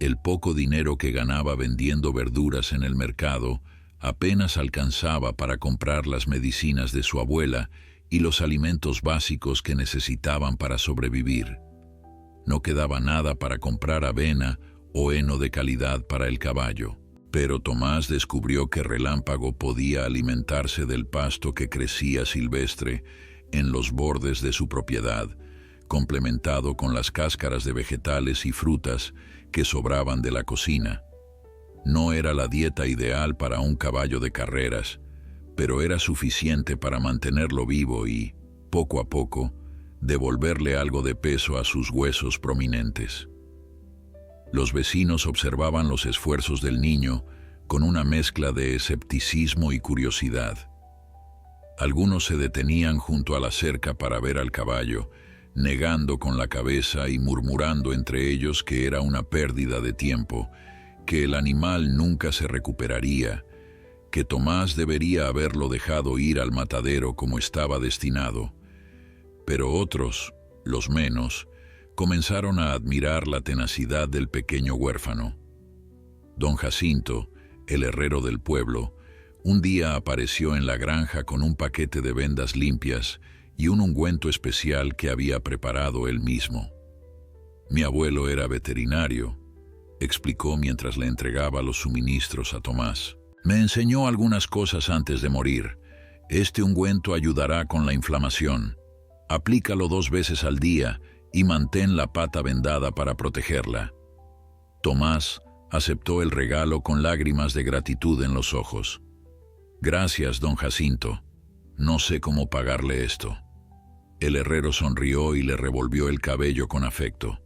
El poco dinero que ganaba vendiendo verduras en el mercado apenas alcanzaba para comprar las medicinas de su abuela y los alimentos básicos que necesitaban para sobrevivir. No quedaba nada para comprar avena o heno de calidad para el caballo. Pero Tomás descubrió que Relámpago podía alimentarse del pasto que crecía silvestre en los bordes de su propiedad, complementado con las cáscaras de vegetales y frutas que sobraban de la cocina. No era la dieta ideal para un caballo de carreras, pero era suficiente para mantenerlo vivo y, poco a poco, devolverle algo de peso a sus huesos prominentes. Los vecinos observaban los esfuerzos del niño con una mezcla de escepticismo y curiosidad. Algunos se detenían junto a la cerca para ver al caballo, negando con la cabeza y murmurando entre ellos que era una pérdida de tiempo, que el animal nunca se recuperaría, que Tomás debería haberlo dejado ir al matadero como estaba destinado. Pero otros, los menos, comenzaron a admirar la tenacidad del pequeño huérfano. Don Jacinto, el herrero del pueblo, Un día apareció en la granja con un paquete de vendas limpias y un ungüento especial que había preparado él mismo. Mi abuelo era veterinario, explicó mientras le entregaba los suministros a Tomás. Me enseñó algunas cosas antes de morir. Este ungüento ayudará con la inflamación. Aplícalo 2 veces al día y mantén la pata vendada para protegerla. Tomás aceptó el regalo con lágrimas de gratitud en los ojos. Gracias, don Jacinto. No sé cómo pagarle esto. El herrero sonrió y le revolvió el cabello con afecto.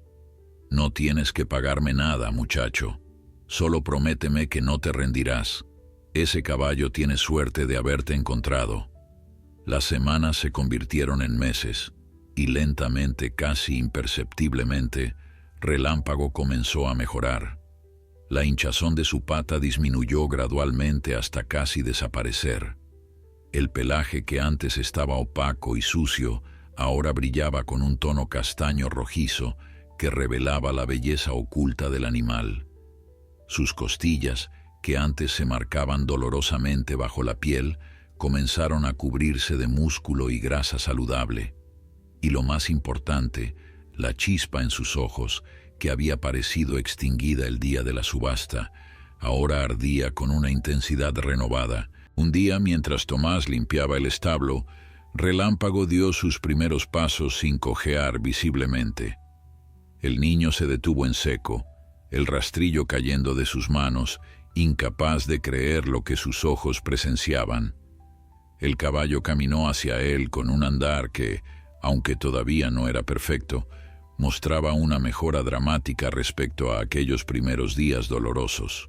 No tienes que pagarme nada, muchacho. Solo prométeme que no te rendirás. Ese caballo tiene suerte de haberte encontrado. Las semanas se convirtieron en meses, y lentamente, casi imperceptiblemente, Relámpago comenzó a mejorar. La hinchazón de su pata disminuyó gradualmente hasta casi desaparecer. El pelaje que antes estaba opaco y sucio, ahora brillaba con un tono castaño rojizo que revelaba la belleza oculta del animal. Sus costillas, que antes se marcaban dolorosamente bajo la piel, comenzaron a cubrirse de músculo y grasa saludable. Y lo más importante, la chispa en sus ojos, que había parecido extinguida el día de la subasta, ahora ardía con una intensidad renovada. Un día, mientras Tomás limpiaba el establo, Relámpago dio sus primeros pasos sin cojear visiblemente. El niño se detuvo en seco, el rastrillo cayendo de sus manos, incapaz de creer lo que sus ojos presenciaban. El caballo caminó hacia él con un andar que, aunque todavía no era perfecto, mostraba una mejora dramática respecto a aquellos primeros días dolorosos.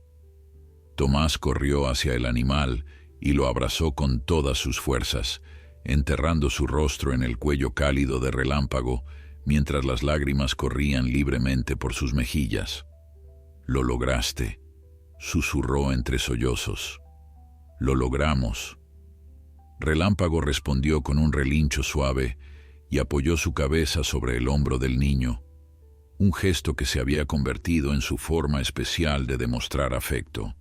Tomás corrió hacia el animal y lo abrazó con todas sus fuerzas, enterrando su rostro en el cuello cálido de Relámpago, mientras las lágrimas corrían libremente por sus mejillas. «Lo lograste», susurró entre sollozos. «Lo logramos». Relámpago respondió con un relincho suave y apoyó su cabeza sobre el hombro del niño, un gesto que se había convertido en su forma especial de demostrar afecto.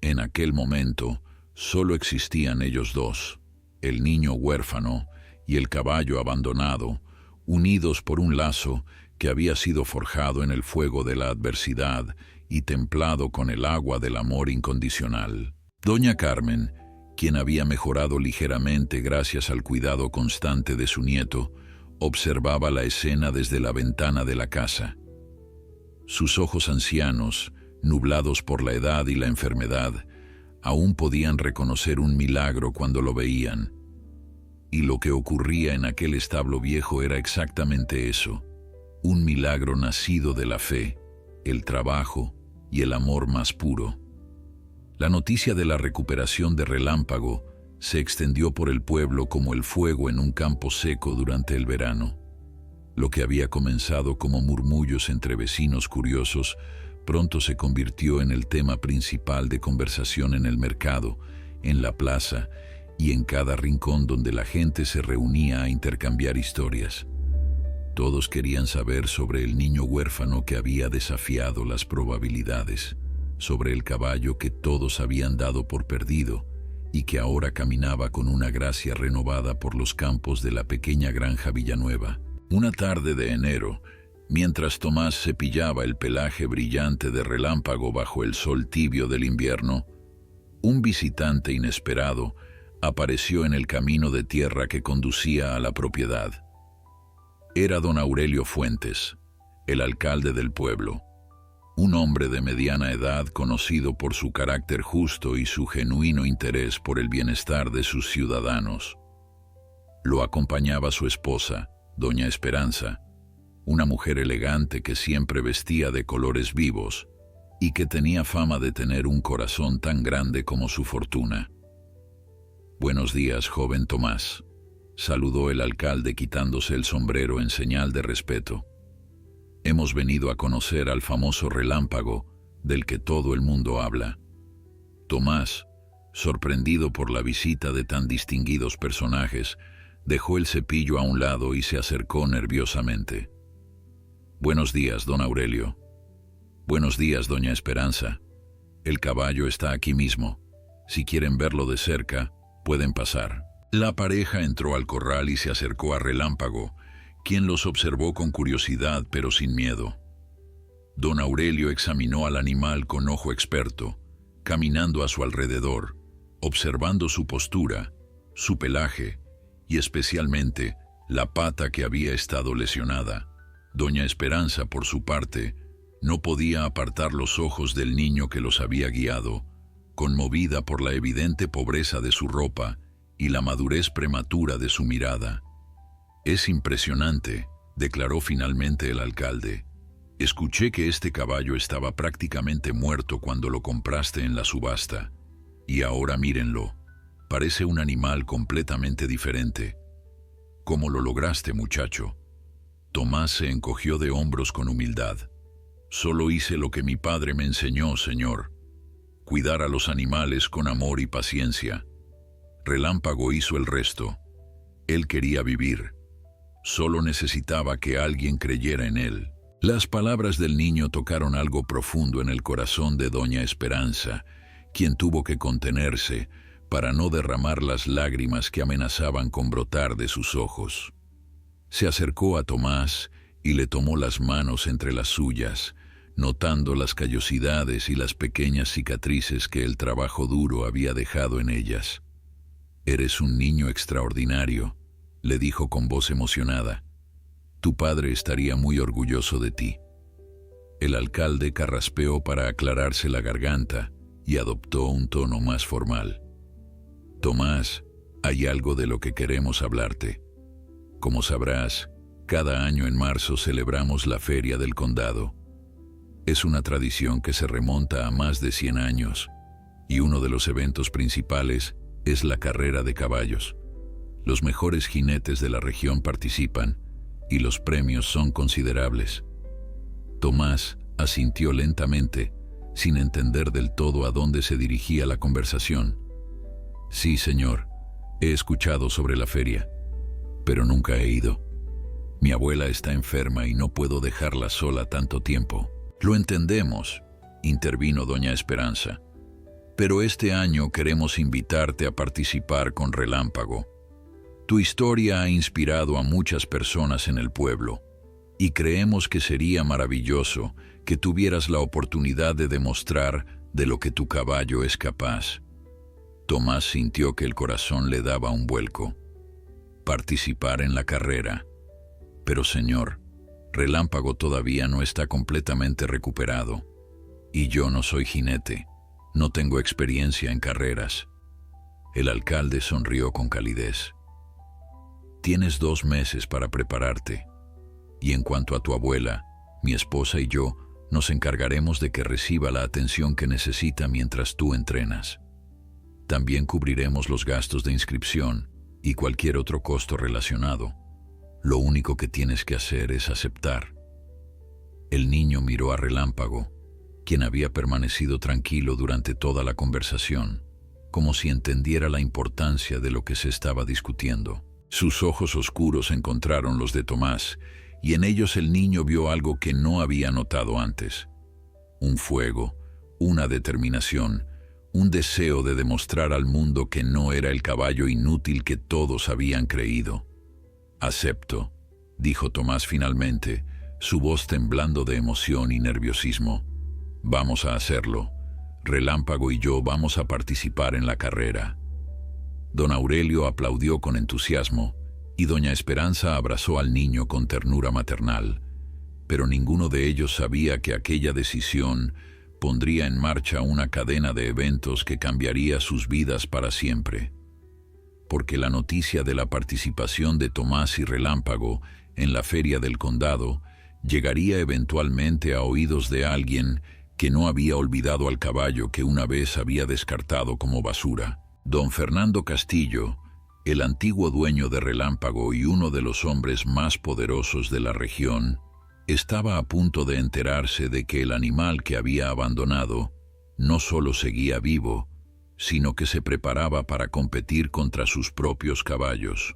En aquel momento, solo existían ellos dos, el niño huérfano y el caballo abandonado, unidos por un lazo que había sido forjado en el fuego de la adversidad y templado con el agua del amor incondicional. Doña Carmen, quien había mejorado ligeramente gracias al cuidado constante de su nieto, observaba la escena desde la ventana de la casa. Sus ojos ancianos, nublados por la edad y la enfermedad, aún podían reconocer un milagro cuando lo veían. Y lo que ocurría en aquel establo viejo era exactamente eso, un milagro nacido de la fe, el trabajo y el amor más puro. La noticia de la recuperación de Relámpago se extendió por el pueblo como el fuego en un campo seco durante el verano. Lo que había comenzado como murmullos entre vecinos curiosos, pronto se convirtió en el tema principal de conversación en el mercado, en la plaza y en cada rincón donde la gente se reunía a intercambiar historias. Todos querían saber sobre el niño huérfano que había desafiado las probabilidades, sobre el caballo que todos habían dado por perdido y que ahora caminaba con una gracia renovada por los campos de la pequeña granja Villanueva. Una tarde de enero, mientras Tomás cepillaba el pelaje brillante de Relámpago bajo el sol tibio del invierno, un visitante inesperado apareció en el camino de tierra que conducía a la propiedad. Era don Aurelio Fuentes, el alcalde del pueblo, un hombre de mediana edad conocido por su carácter justo y su genuino interés por el bienestar de sus ciudadanos. Lo acompañaba su esposa, doña Esperanza, una mujer elegante que siempre vestía de colores vivos y que tenía fama de tener un corazón tan grande como su fortuna. «Buenos días, joven Tomás», saludó el alcalde quitándose el sombrero en señal de respeto. «Hemos venido a conocer al famoso Relámpago, del que todo el mundo habla». Tomás, sorprendido por la visita de tan distinguidos personajes, dejó el cepillo a un lado y se acercó nerviosamente. «Buenos días, don Aurelio». «Buenos días, doña Esperanza. El caballo está aquí mismo. Si quieren verlo de cerca, pueden pasar. La pareja entró al corral y se acercó a Relámpago, quien los observó con curiosidad pero sin miedo. Don Aurelio examinó al animal con ojo experto, caminando a su alrededor, observando su postura, su pelaje y especialmente la pata que había estado lesionada. Doña Esperanza, por su parte, no podía apartar los ojos del niño que los había guiado, conmovida por la evidente pobreza de su ropa y la madurez prematura de su mirada. «Es impresionante», declaró finalmente el alcalde. «Escuché que este caballo estaba prácticamente muerto cuando lo compraste en la subasta. Y ahora mírenlo. Parece un animal completamente diferente. ¿Cómo lo lograste, muchacho?» Tomás se encogió de hombros con humildad. «Solo hice lo que mi padre me enseñó, señor. Cuidar a los animales con amor y paciencia. Relámpago hizo el resto. Él quería vivir. Solo necesitaba que alguien creyera en él». Las palabras del niño tocaron algo profundo en el corazón de doña Esperanza, quien tuvo que contenerse para no derramar las lágrimas que amenazaban con brotar de sus ojos. Se acercó a Tomás y le tomó las manos entre las suyas, notando las callosidades y las pequeñas cicatrices que el trabajo duro había dejado en ellas. «Eres un niño extraordinario», le dijo con voz emocionada. «Tu padre estaría muy orgulloso de ti». El alcalde carraspeó para aclararse la garganta y adoptó un tono más formal. «Tomás, hay algo de lo que queremos hablarte. Como sabrás, cada año en marzo celebramos la Feria del Condado. Es una tradición que se remonta a más de 100 años, y uno de los eventos principales es la carrera de caballos. Los mejores jinetes de la región participan, y los premios son considerables». Tomás asintió lentamente, sin entender del todo a dónde se dirigía la conversación. «Sí, señor, he escuchado sobre la feria, pero nunca he ido. Mi abuela está enferma y no puedo dejarla sola tanto tiempo». «Lo entendemos», intervino doña Esperanza, «pero este año queremos invitarte a participar con Relámpago. Tu historia ha inspirado a muchas personas en el pueblo, y creemos que sería maravilloso que tuvieras la oportunidad de demostrar de lo que tu caballo es capaz». Tomás sintió que el corazón le daba un vuelco. «Participar en la carrera. Pero señor, Relámpago todavía no está completamente recuperado. Y yo no soy jinete. No tengo experiencia en carreras». El alcalde sonrió con calidez. «Tienes 2 meses para prepararte. Y en cuanto a tu abuela, mi esposa y yo nos encargaremos de que reciba la atención que necesita mientras tú entrenas. También cubriremos los gastos de inscripción y cualquier otro costo relacionado. Lo único que tienes que hacer es aceptar». El niño miró a Relámpago, quien había permanecido tranquilo durante toda la conversación, como si entendiera la importancia de lo que se estaba discutiendo. Sus ojos oscuros encontraron los de Tomás, y en ellos el niño vio algo que no había notado antes. Un fuego, una determinación, un deseo de demostrar al mundo que no era el caballo inútil que todos habían creído. «Acepto», dijo Tomás finalmente, su voz temblando de emoción y nerviosismo. «Vamos a hacerlo. Relámpago y yo vamos a participar en la carrera». Don Aurelio aplaudió con entusiasmo, y doña Esperanza abrazó al niño con ternura maternal, pero ninguno de ellos sabía que aquella decisión pondría en marcha una cadena de eventos que cambiaría sus vidas para siempre. Porque la noticia de la participación de Tomás y Relámpago en la Feria del Condado llegaría eventualmente a oídos de alguien que no había olvidado al caballo que una vez había descartado como basura. Don Fernando Castillo, el antiguo dueño de Relámpago y uno de los hombres más poderosos de la región, estaba a punto de enterarse de que el animal que había abandonado no solo seguía vivo, sino que se preparaba para competir contra sus propios caballos.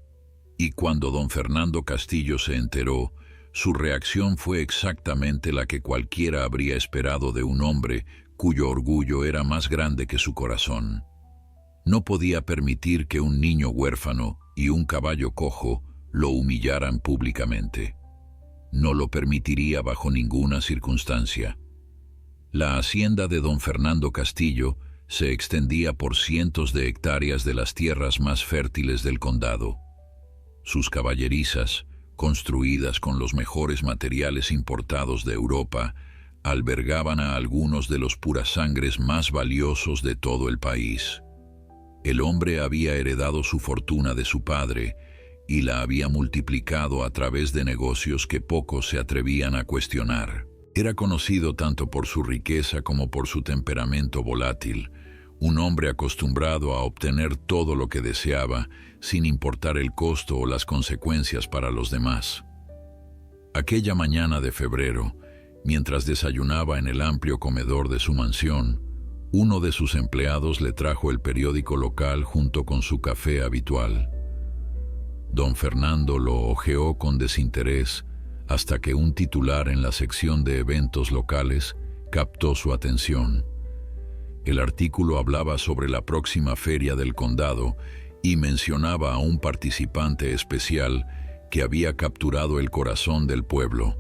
Y cuando don Fernando Castillo se enteró, su reacción fue exactamente la que cualquiera habría esperado de un hombre cuyo orgullo era más grande que su corazón. No podía permitir que un niño huérfano y un caballo cojo lo humillaran públicamente. No lo permitiría bajo ninguna circunstancia. La hacienda de don Fernando Castillo se extendía por cientos de hectáreas de las tierras más fértiles del condado. Sus caballerizas, construidas con los mejores materiales importados de Europa, albergaban a algunos de los purasangres más valiosos de todo el país. El hombre había heredado su fortuna de su padre y la había multiplicado a través de negocios que pocos se atrevían a cuestionar. Era conocido tanto por su riqueza como por su temperamento volátil, un hombre acostumbrado a obtener todo lo que deseaba, sin importar el costo o las consecuencias para los demás. Aquella mañana de febrero, mientras desayunaba en el amplio comedor de su mansión, uno de sus empleados le trajo el periódico local junto con su café habitual. Don Fernando lo hojeó con desinterés hasta que un titular en la sección de eventos locales captó su atención. El artículo hablaba sobre la próxima feria del condado y mencionaba a un participante especial que había capturado el corazón del pueblo.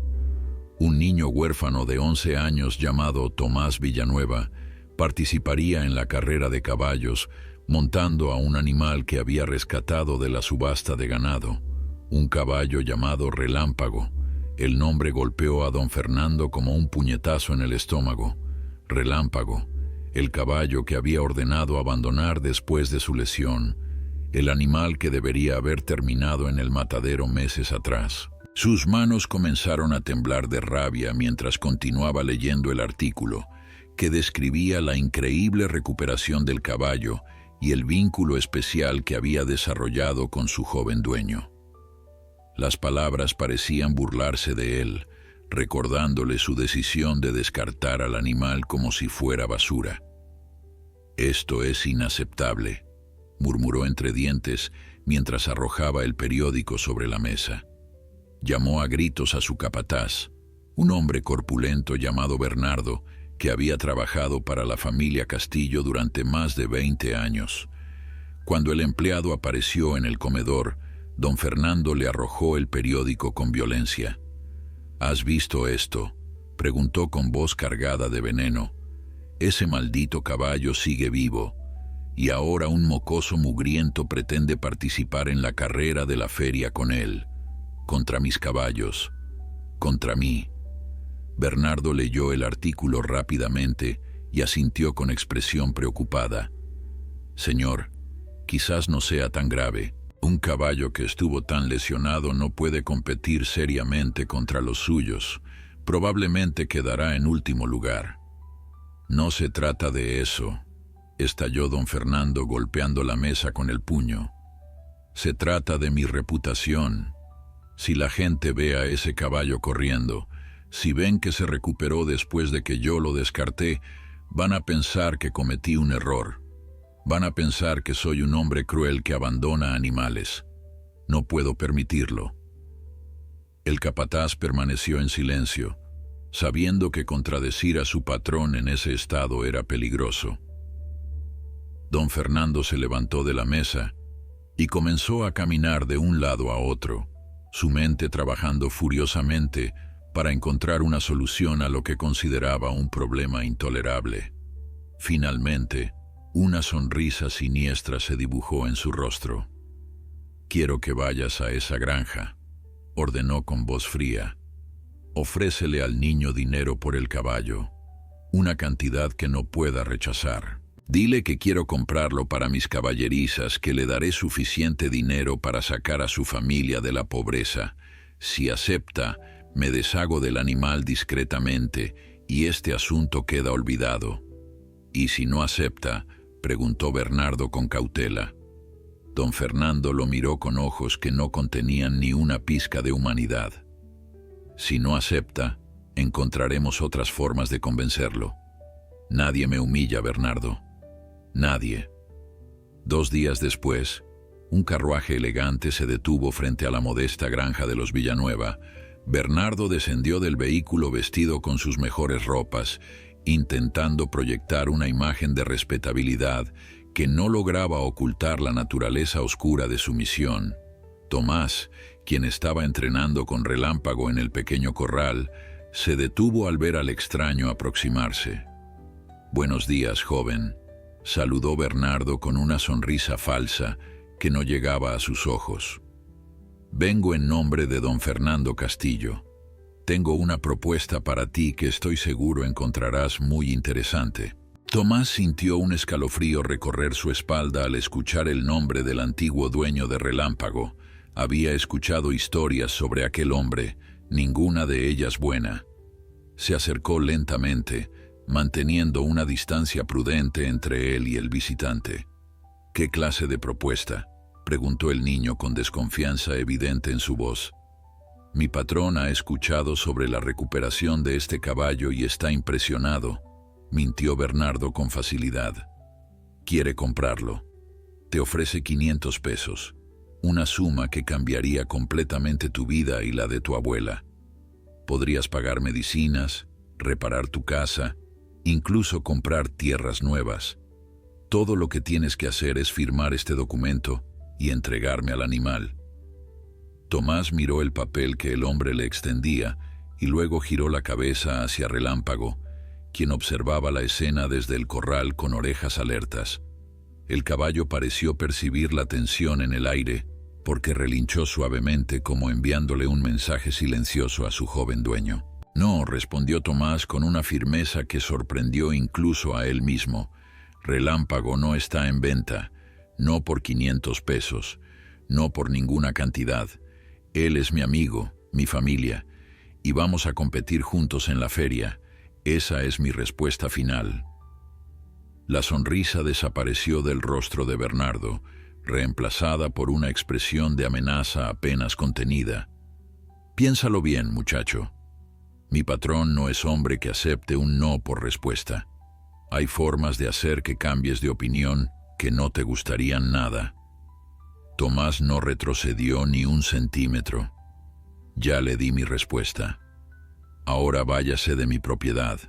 Un niño huérfano de 11 años llamado Tomás Villanueva participaría en la carrera de caballos montando a un animal que había rescatado de la subasta de ganado, un caballo llamado Relámpago. El nombre golpeó a don Fernando como un puñetazo en el estómago. Relámpago, el caballo que había ordenado abandonar después de su lesión, el animal que debería haber terminado en el matadero meses atrás. Sus manos comenzaron a temblar de rabia mientras continuaba leyendo el artículo, que describía la increíble recuperación del caballo y el vínculo especial que había desarrollado con su joven dueño. Las palabras parecían burlarse de él, recordándole su decisión de descartar al animal como si fuera basura. «Esto es inaceptable», murmuró entre dientes mientras arrojaba el periódico sobre la mesa. Llamó a gritos a su capataz, un hombre corpulento llamado Bernardo, que había trabajado para la familia Castillo durante más de 20 años. Cuando el empleado apareció en el comedor, don Fernando le arrojó el periódico con violencia. «¿Has visto esto?», preguntó con voz cargada de veneno. «Ese maldito caballo sigue vivo, y ahora un mocoso mugriento pretende participar en la carrera de la feria con él, contra mis caballos, contra mí». Bernardo leyó el artículo rápidamente y asintió con expresión preocupada. «Señor, quizás no sea tan grave. Un caballo que estuvo tan lesionado no puede competir seriamente contra los suyos. Probablemente quedará en último lugar». «No se trata de eso», estalló don Fernando golpeando la mesa con el puño. «Se trata de mi reputación. Si la gente ve a ese caballo corriendo, si ven que se recuperó después de que yo lo descarté, van a pensar que cometí un error. Van a pensar que soy un hombre cruel que abandona animales. No puedo permitirlo». El capataz permaneció en silencio, sabiendo que contradecir a su patrón en ese estado era peligroso. Don Fernando se levantó de la mesa y comenzó a caminar de un lado a otro, su mente trabajando furiosamente para encontrar una solución a lo que consideraba un problema intolerable. Finalmente, una sonrisa siniestra se dibujó en su rostro. «Quiero que vayas a esa granja», ordenó con voz fría. «Ofrécele al niño dinero por el caballo, una cantidad que no pueda rechazar. Dile que quiero comprarlo para mis caballerizas, que le daré suficiente dinero para sacar a su familia de la pobreza. Si acepta, me deshago del animal discretamente y este asunto queda olvidado». «¿Y si no acepta?», preguntó Bernardo con cautela. Don Fernando lo miró con ojos que no contenían ni una pizca de humanidad. «Si no acepta, encontraremos otras formas de convencerlo. Nadie me humilla, Bernardo. Nadie». 2 días después, un carruaje elegante se detuvo frente a la modesta granja de los Villanueva. Bernardo descendió del vehículo vestido con sus mejores ropas, intentando proyectar una imagen de respetabilidad que no lograba ocultar la naturaleza oscura de su misión. Tomás, quien estaba entrenando con Relámpago en el pequeño corral, se detuvo al ver al extraño aproximarse. «Buenos días, joven», saludó Bernardo con una sonrisa falsa que no llegaba a sus ojos. «Vengo en nombre de don Fernando Castillo. Tengo una propuesta para ti que estoy seguro encontrarás muy interesante». Tomás sintió un escalofrío recorrer su espalda al escuchar el nombre del antiguo dueño de Relámpago. Había escuchado historias sobre aquel hombre, ninguna de ellas buena. Se acercó lentamente, manteniendo una distancia prudente entre él y el visitante. «¿Qué clase de propuesta?», preguntó el niño con desconfianza evidente en su voz. «Mi patrón ha escuchado sobre la recuperación de este caballo y está impresionado», mintió Bernardo con facilidad. «Quiere comprarlo. Te ofrece 500 pesos, una suma que cambiaría completamente tu vida y la de tu abuela. Podrías pagar medicinas, reparar tu casa, incluso comprar tierras nuevas. Todo lo que tienes que hacer es firmar este documento y entregarme al animal». Tomás miró el papel que el hombre le extendía y luego giró la cabeza hacia Relámpago, quien observaba la escena desde el corral con orejas alertas. El caballo pareció percibir la tensión en el aire porque relinchó suavemente como enviándole un mensaje silencioso a su joven dueño. «No», respondió Tomás con una firmeza que sorprendió incluso a él mismo. «Relámpago no está en venta, no por 500 pesos, no por ninguna cantidad. Él es mi amigo, mi familia, y vamos a competir juntos en la feria. Esa es mi respuesta final». La sonrisa desapareció del rostro de Bernardo, reemplazada por una expresión de amenaza apenas contenida. «Piénsalo bien, muchacho. Mi patrón no es hombre que acepte un no por respuesta. Hay formas de hacer que cambies de opinión que no te gustarían nada». Tomás no retrocedió ni un centímetro. «Ya le di mi respuesta. Ahora váyase de mi propiedad».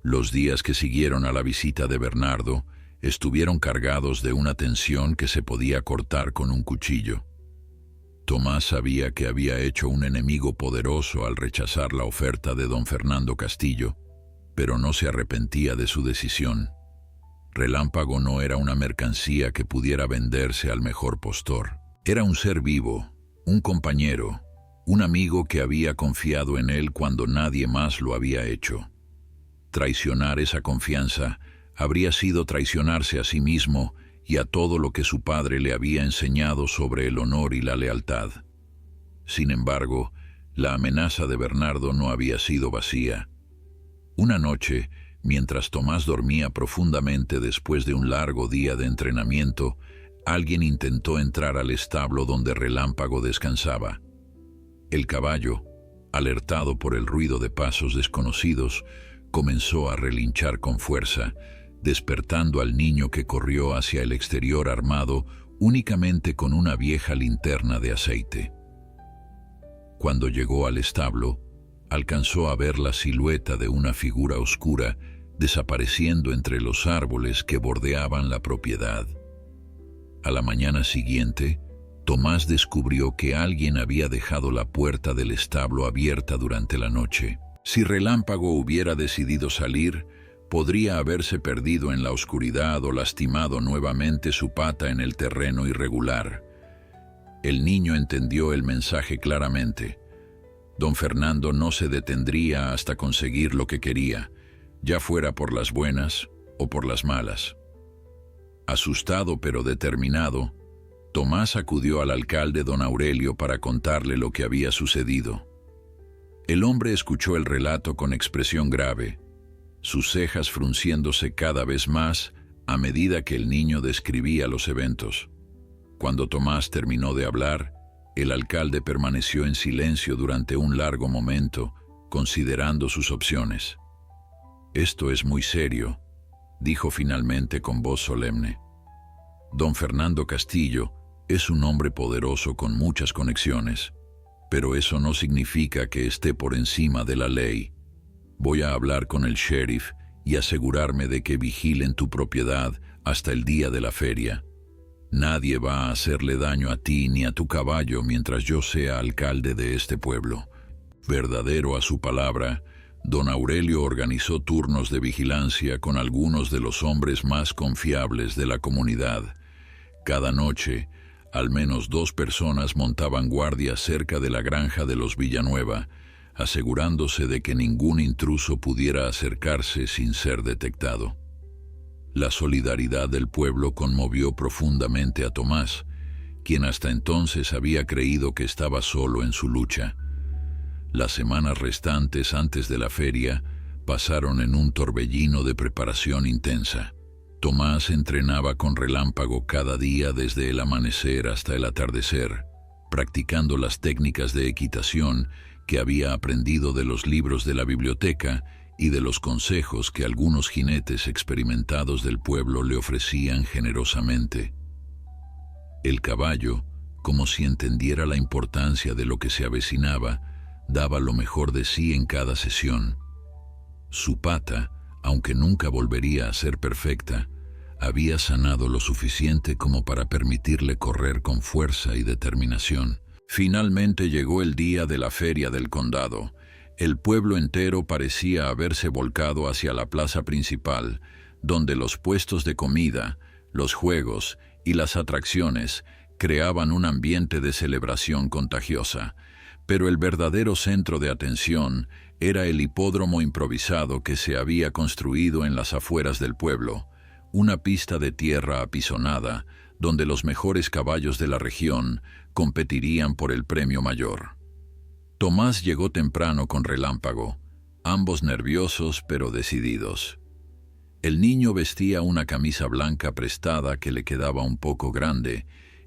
Los días que siguieron a la visita de Bernardo estuvieron cargados de una tensión que se podía cortar con un cuchillo. Tomás sabía que había hecho un enemigo poderoso al rechazar la oferta de don Fernando Castillo, pero no se arrepentía de su decisión. Relámpago no era una mercancía que pudiera venderse al mejor postor. Era un ser vivo, un compañero, un amigo que había confiado en él cuando nadie más lo había hecho. Traicionar esa confianza habría sido traicionarse a sí mismo y a todo lo que su padre le había enseñado sobre el honor y la lealtad. Sin embargo, la amenaza de Bernardo no había sido vacía. Una noche, mientras Tomás dormía profundamente después de un largo día de entrenamiento, alguien intentó entrar al establo donde Relámpago descansaba. El caballo, alertado por el ruido de pasos desconocidos, comenzó a relinchar con fuerza, despertando al niño que corrió hacia el exterior armado únicamente con una vieja linterna de aceite. Cuando llegó al establo, alcanzó a ver la silueta de una figura oscura desapareciendo entre los árboles que bordeaban la propiedad. A la mañana siguiente, Tomás descubrió que alguien había dejado la puerta del establo abierta durante la noche. Si Relámpago hubiera decidido salir, podría haberse perdido en la oscuridad o lastimado nuevamente su pata en el terreno irregular. El niño entendió el mensaje claramente. Don Fernando no se detendría hasta conseguir lo que quería, ya fuera por las buenas o por las malas. Asustado pero determinado, Tomás acudió al alcalde don Aurelio para contarle lo que había sucedido. El hombre escuchó el relato con expresión grave, sus cejas frunciéndose cada vez más a medida que el niño describía los eventos. Cuando Tomás terminó de hablar, el alcalde permaneció en silencio durante un largo momento, considerando sus opciones. «Esto es muy serio», dijo finalmente con voz solemne. «Don Fernando Castillo es un hombre poderoso con muchas conexiones, pero eso no significa que esté por encima de la ley. Voy a hablar con el sheriff y asegurarme de que vigilen tu propiedad hasta el día de la feria. Nadie va a hacerle daño a ti ni a tu caballo mientras yo sea alcalde de este pueblo. Verdadero a su palabra, don Aurelio organizó turnos de vigilancia con algunos de los hombres más confiables de la comunidad. Cada noche, al menos 2 personas montaban guardia cerca de la granja de los Villanueva, asegurándose de que ningún intruso pudiera acercarse sin ser detectado. La solidaridad del pueblo conmovió profundamente a Tomás, quien hasta entonces había creído que estaba solo en su lucha. Las semanas restantes antes de la feria pasaron en un torbellino de preparación intensa. Tomás entrenaba con Relámpago cada día desde el amanecer hasta el atardecer, practicando las técnicas de equitación que había aprendido de los libros de la biblioteca y de los consejos que algunos jinetes experimentados del pueblo le ofrecían generosamente. El caballo, como si entendiera la importancia de lo que se avecinaba, daba lo mejor de sí en cada sesión. Su pata, aunque nunca volvería a ser perfecta, había sanado lo suficiente como para permitirle correr con fuerza y determinación. Finalmente llegó el día de la feria del condado. El pueblo entero parecía haberse volcado hacia la plaza principal, donde los puestos de comida, los juegos y las atracciones creaban un ambiente de celebración contagiosa. Pero el verdadero centro de atención era el hipódromo improvisado que se había construido en las afueras del pueblo, una pista de tierra apisonada, donde los mejores caballos de la región competirían por el premio mayor. Tomás llegó temprano con Relámpago, ambos nerviosos pero decididos. El niño vestía una camisa blanca prestada que le quedaba un poco grande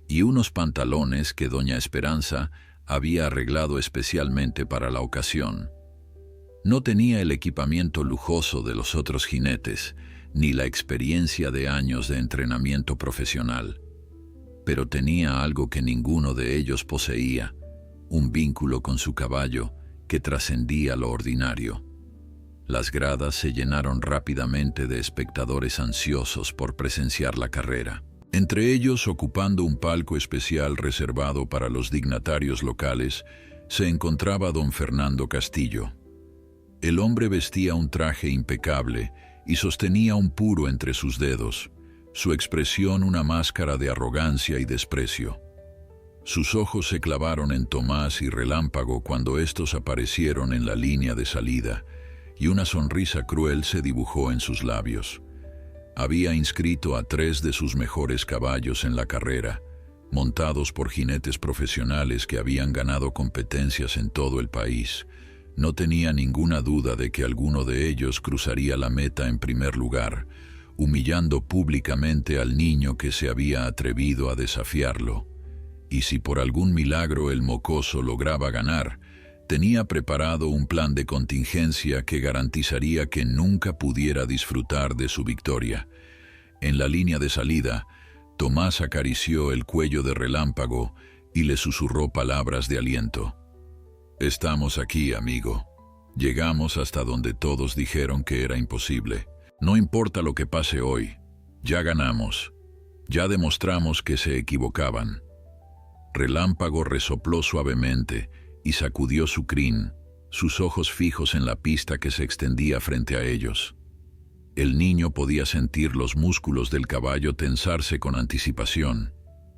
y unos pantalones que doña Esperanza había arreglado especialmente para la ocasión. No tenía el equipamiento lujoso de los otros jinetes, ni la experiencia de años de entrenamiento profesional, pero tenía algo que ninguno de ellos poseía: un vínculo con su caballo que trascendía lo ordinario. Las gradas se llenaron rápidamente de espectadores ansiosos por presenciar la carrera. Entre ellos, ocupando un palco especial reservado para los dignatarios locales, se encontraba don Fernando Castillo. El hombre vestía un traje impecable y sostenía un puro entre sus dedos, su expresión una máscara de arrogancia y desprecio. Sus ojos se clavaron en Tomás y Relámpago cuando estos aparecieron en la línea de salida, y una sonrisa cruel se dibujó en sus labios. Había inscrito a 3 de sus mejores caballos en la carrera, montados por jinetes profesionales que habían ganado competencias en todo el país. No tenía ninguna duda de que alguno de ellos cruzaría la meta en primer lugar, humillando públicamente al niño que se había atrevido a desafiarlo. Y si por algún milagro el mocoso lograba ganar, tenía preparado un plan de contingencia que garantizaría que nunca pudiera disfrutar de su victoria. En la línea de salida, Tomás acarició el cuello de Relámpago y le susurró palabras de aliento. «Estamos aquí, amigo. Llegamos hasta donde todos dijeron que era imposible. No importa lo que pase hoy, ya ganamos. Ya demostramos que se equivocaban». Relámpago resopló suavemente y sacudió su crin, sus ojos fijos en la pista que se extendía frente a ellos. El niño podía sentir los músculos del caballo tensarse con anticipación,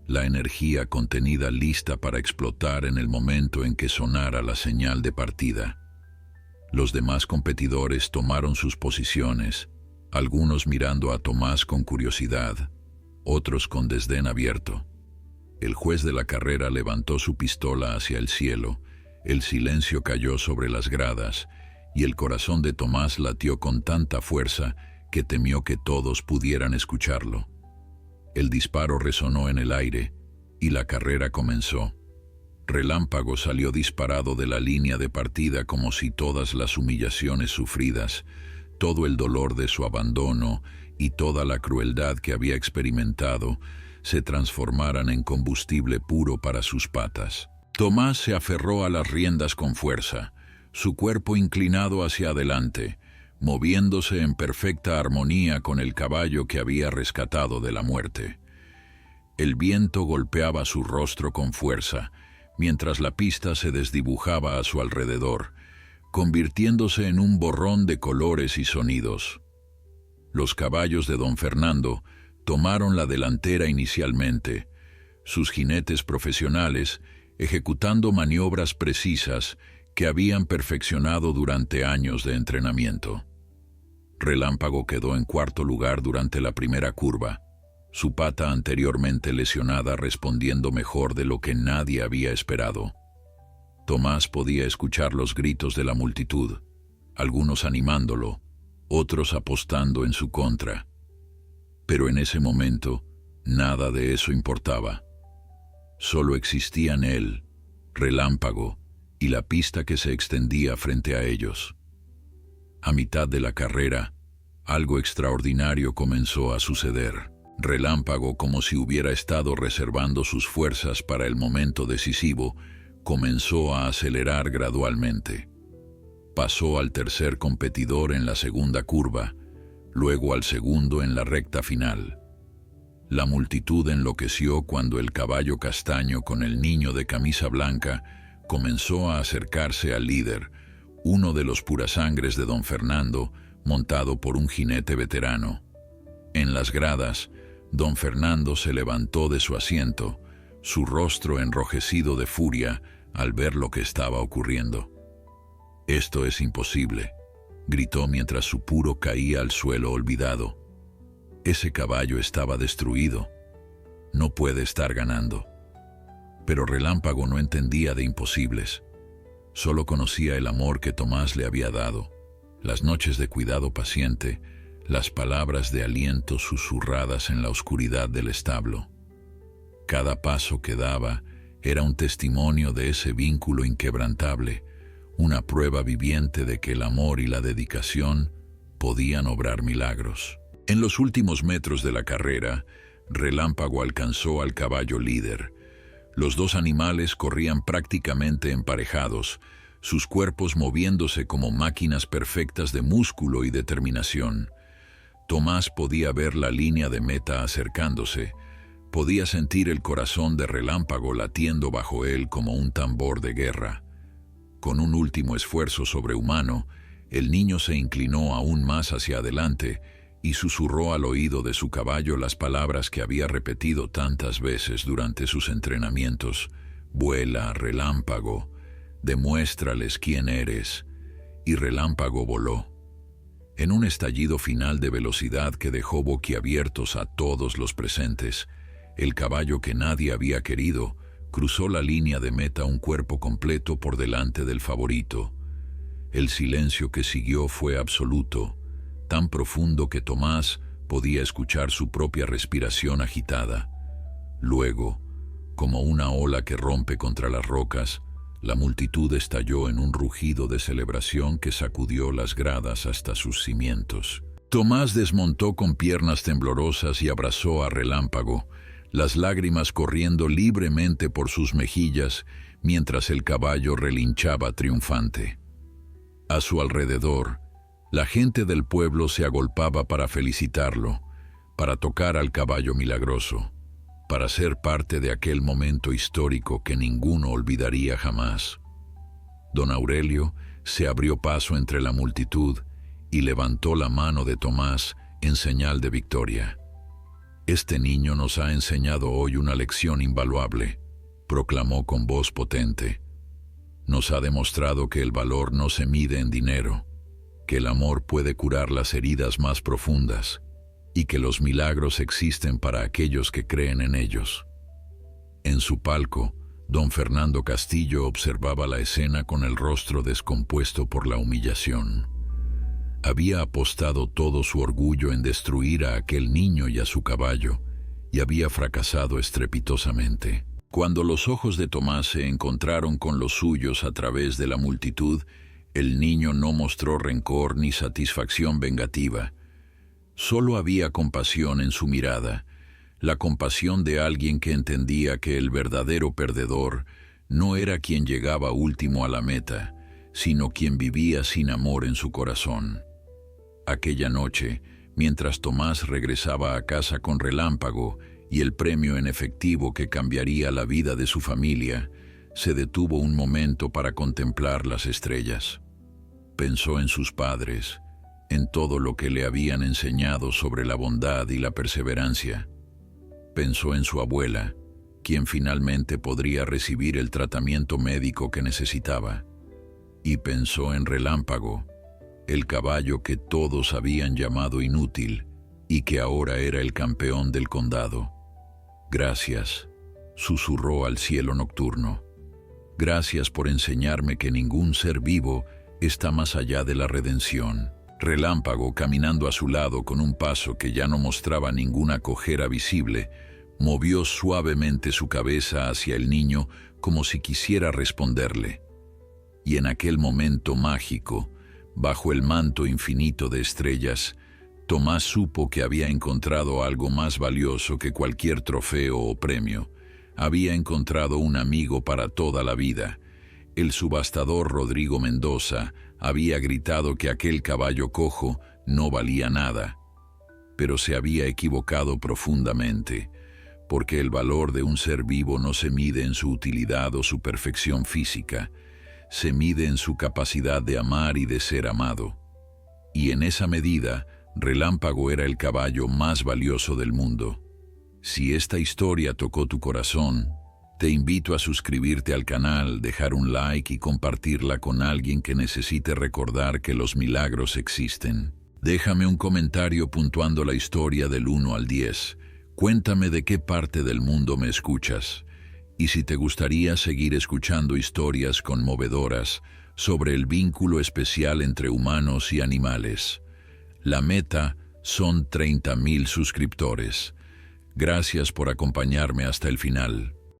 la energía contenida lista para explotar en el momento en que sonara la señal de partida. Los demás competidores tomaron sus posiciones, algunos mirando a Tomás con curiosidad, otros con desdén abierto. El juez de la carrera levantó su pistola hacia el cielo, el silencio cayó sobre las gradas, y el corazón de Tomás latió con tanta fuerza que temió que todos pudieran escucharlo. El disparo resonó en el aire, y la carrera comenzó. Relámpago salió disparado de la línea de partida como si todas las humillaciones sufridas, todo el dolor de su abandono y toda la crueldad que había experimentado se transformaran en combustible puro para sus patas. Tomás se aferró a las riendas con fuerza, su cuerpo inclinado hacia adelante, moviéndose en perfecta armonía con el caballo que había rescatado de la muerte. El viento golpeaba su rostro con fuerza, mientras la pista se desdibujaba a su alrededor, convirtiéndose en un borrón de colores y sonidos. Los caballos de don Fernando tomaron la delantera inicialmente, sus jinetes profesionales ejecutando maniobras precisas que habían perfeccionado durante años de entrenamiento. Relámpago quedó en cuarto lugar durante la primera curva, su pata anteriormente lesionada respondiendo mejor de lo que nadie había esperado. Tomás podía escuchar los gritos de la multitud, algunos animándolo, otros apostando en su contra. Pero en ese momento, nada de eso importaba. Solo existían él, Relámpago, y la pista que se extendía frente a ellos. A mitad de la carrera, algo extraordinario comenzó a suceder. Relámpago, como si hubiera estado reservando sus fuerzas para el momento decisivo, comenzó a acelerar gradualmente. Pasó al tercer competidor en la segunda curva, luego al segundo en la recta final. La multitud enloqueció cuando el caballo castaño con el niño de camisa blanca comenzó a acercarse al líder, uno de los purasangres de don Fernando, montado por un jinete veterano. En las gradas, don Fernando se levantó de su asiento, su rostro enrojecido de furia al ver lo que estaba ocurriendo. «Esto es imposible», gritó mientras su puro caía al suelo olvidado. «Ese caballo estaba destruido. No puede estar ganando». Pero Relámpago no entendía de imposibles. Solo conocía el amor que Tomás le había dado, las noches de cuidado paciente, las palabras de aliento susurradas en la oscuridad del establo. Cada paso que daba era un testimonio de ese vínculo inquebrantable, una prueba viviente de que el amor y la dedicación podían obrar milagros. En los últimos metros de la carrera, Relámpago alcanzó al caballo líder. Los dos animales corrían prácticamente emparejados, sus cuerpos moviéndose como máquinas perfectas de músculo y determinación. Tomás podía ver la línea de meta acercándose, podía sentir el corazón de Relámpago latiendo bajo él como un tambor de guerra. Con un último esfuerzo sobrehumano, el niño se inclinó aún más hacia adelante y susurró al oído de su caballo las palabras que había repetido tantas veces durante sus entrenamientos: «Vuela, Relámpago, demuéstrales quién eres». Y Relámpago voló. En un estallido final de velocidad que dejó boquiabiertos a todos los presentes, el caballo que nadie había querido cruzó la línea de meta un cuerpo completo por delante del favorito. El silencio que siguió fue absoluto, tan profundo que Tomás podía escuchar su propia respiración agitada. Luego, como una ola que rompe contra las rocas, la multitud estalló en un rugido de celebración que sacudió las gradas hasta sus cimientos. Tomás desmontó con piernas temblorosas y abrazó a Relámpago, las lágrimas corriendo libremente por sus mejillas mientras el caballo relinchaba triunfante. A su alrededor, la gente del pueblo se agolpaba para felicitarlo, para tocar al caballo milagroso, para ser parte de aquel momento histórico que ninguno olvidaría jamás. Don Aurelio se abrió paso entre la multitud y levantó la mano de Tomás en señal de victoria. «Este niño nos ha enseñado hoy una lección invaluable», proclamó con voz potente. «Nos ha demostrado que el valor no se mide en dinero, que el amor puede curar las heridas más profundas y que los milagros existen para aquellos que creen en ellos». En su palco, don Fernando Castillo observaba la escena con el rostro descompuesto por la humillación. Había apostado todo su orgullo en destruir a aquel niño y a su caballo, y había fracasado estrepitosamente. Cuando los ojos de Tomás se encontraron con los suyos a través de la multitud, el niño no mostró rencor ni satisfacción vengativa. Solo había compasión en su mirada, la compasión de alguien que entendía que el verdadero perdedor no era quien llegaba último a la meta, sino quien vivía sin amor en su corazón. Aquella noche, mientras Tomás regresaba a casa con Relámpago y el premio en efectivo que cambiaría la vida de su familia, se detuvo un momento para contemplar las estrellas. Pensó en sus padres, en todo lo que le habían enseñado sobre la bondad y la perseverancia. Pensó en su abuela, quien finalmente podría recibir el tratamiento médico que necesitaba. Y pensó en Relámpago, el caballo que todos habían llamado inútil y que ahora era el campeón del condado. «Gracias», susurró al cielo nocturno. «Gracias por enseñarme que ningún ser vivo está más allá de la redención». Relámpago, caminando a su lado con un paso que ya no mostraba ninguna cojera visible, movió suavemente su cabeza hacia el niño como si quisiera responderle. Y en aquel momento mágico, bajo el manto infinito de estrellas, Tomás supo que había encontrado algo más valioso que cualquier trofeo o premio. Había encontrado un amigo para toda la vida. El subastador Rodrigo Mendoza había gritado que aquel caballo cojo no valía nada, pero se había equivocado profundamente, porque el valor de un ser vivo no se mide en su utilidad o su perfección física, se mide en su capacidad de amar y de ser amado. Y en esa medida, Relámpago era el caballo más valioso del mundo. Si esta historia tocó tu corazón, te invito a suscribirte al canal, dejar un like y compartirla con alguien que necesite recordar que los milagros existen. Déjame un comentario puntuando la historia del 1 al 10. Cuéntame de qué parte del mundo me escuchas. Y si te gustaría seguir escuchando historias conmovedoras sobre el vínculo especial entre humanos y animales. La meta son 30,000 suscriptores. Gracias por acompañarme hasta el final.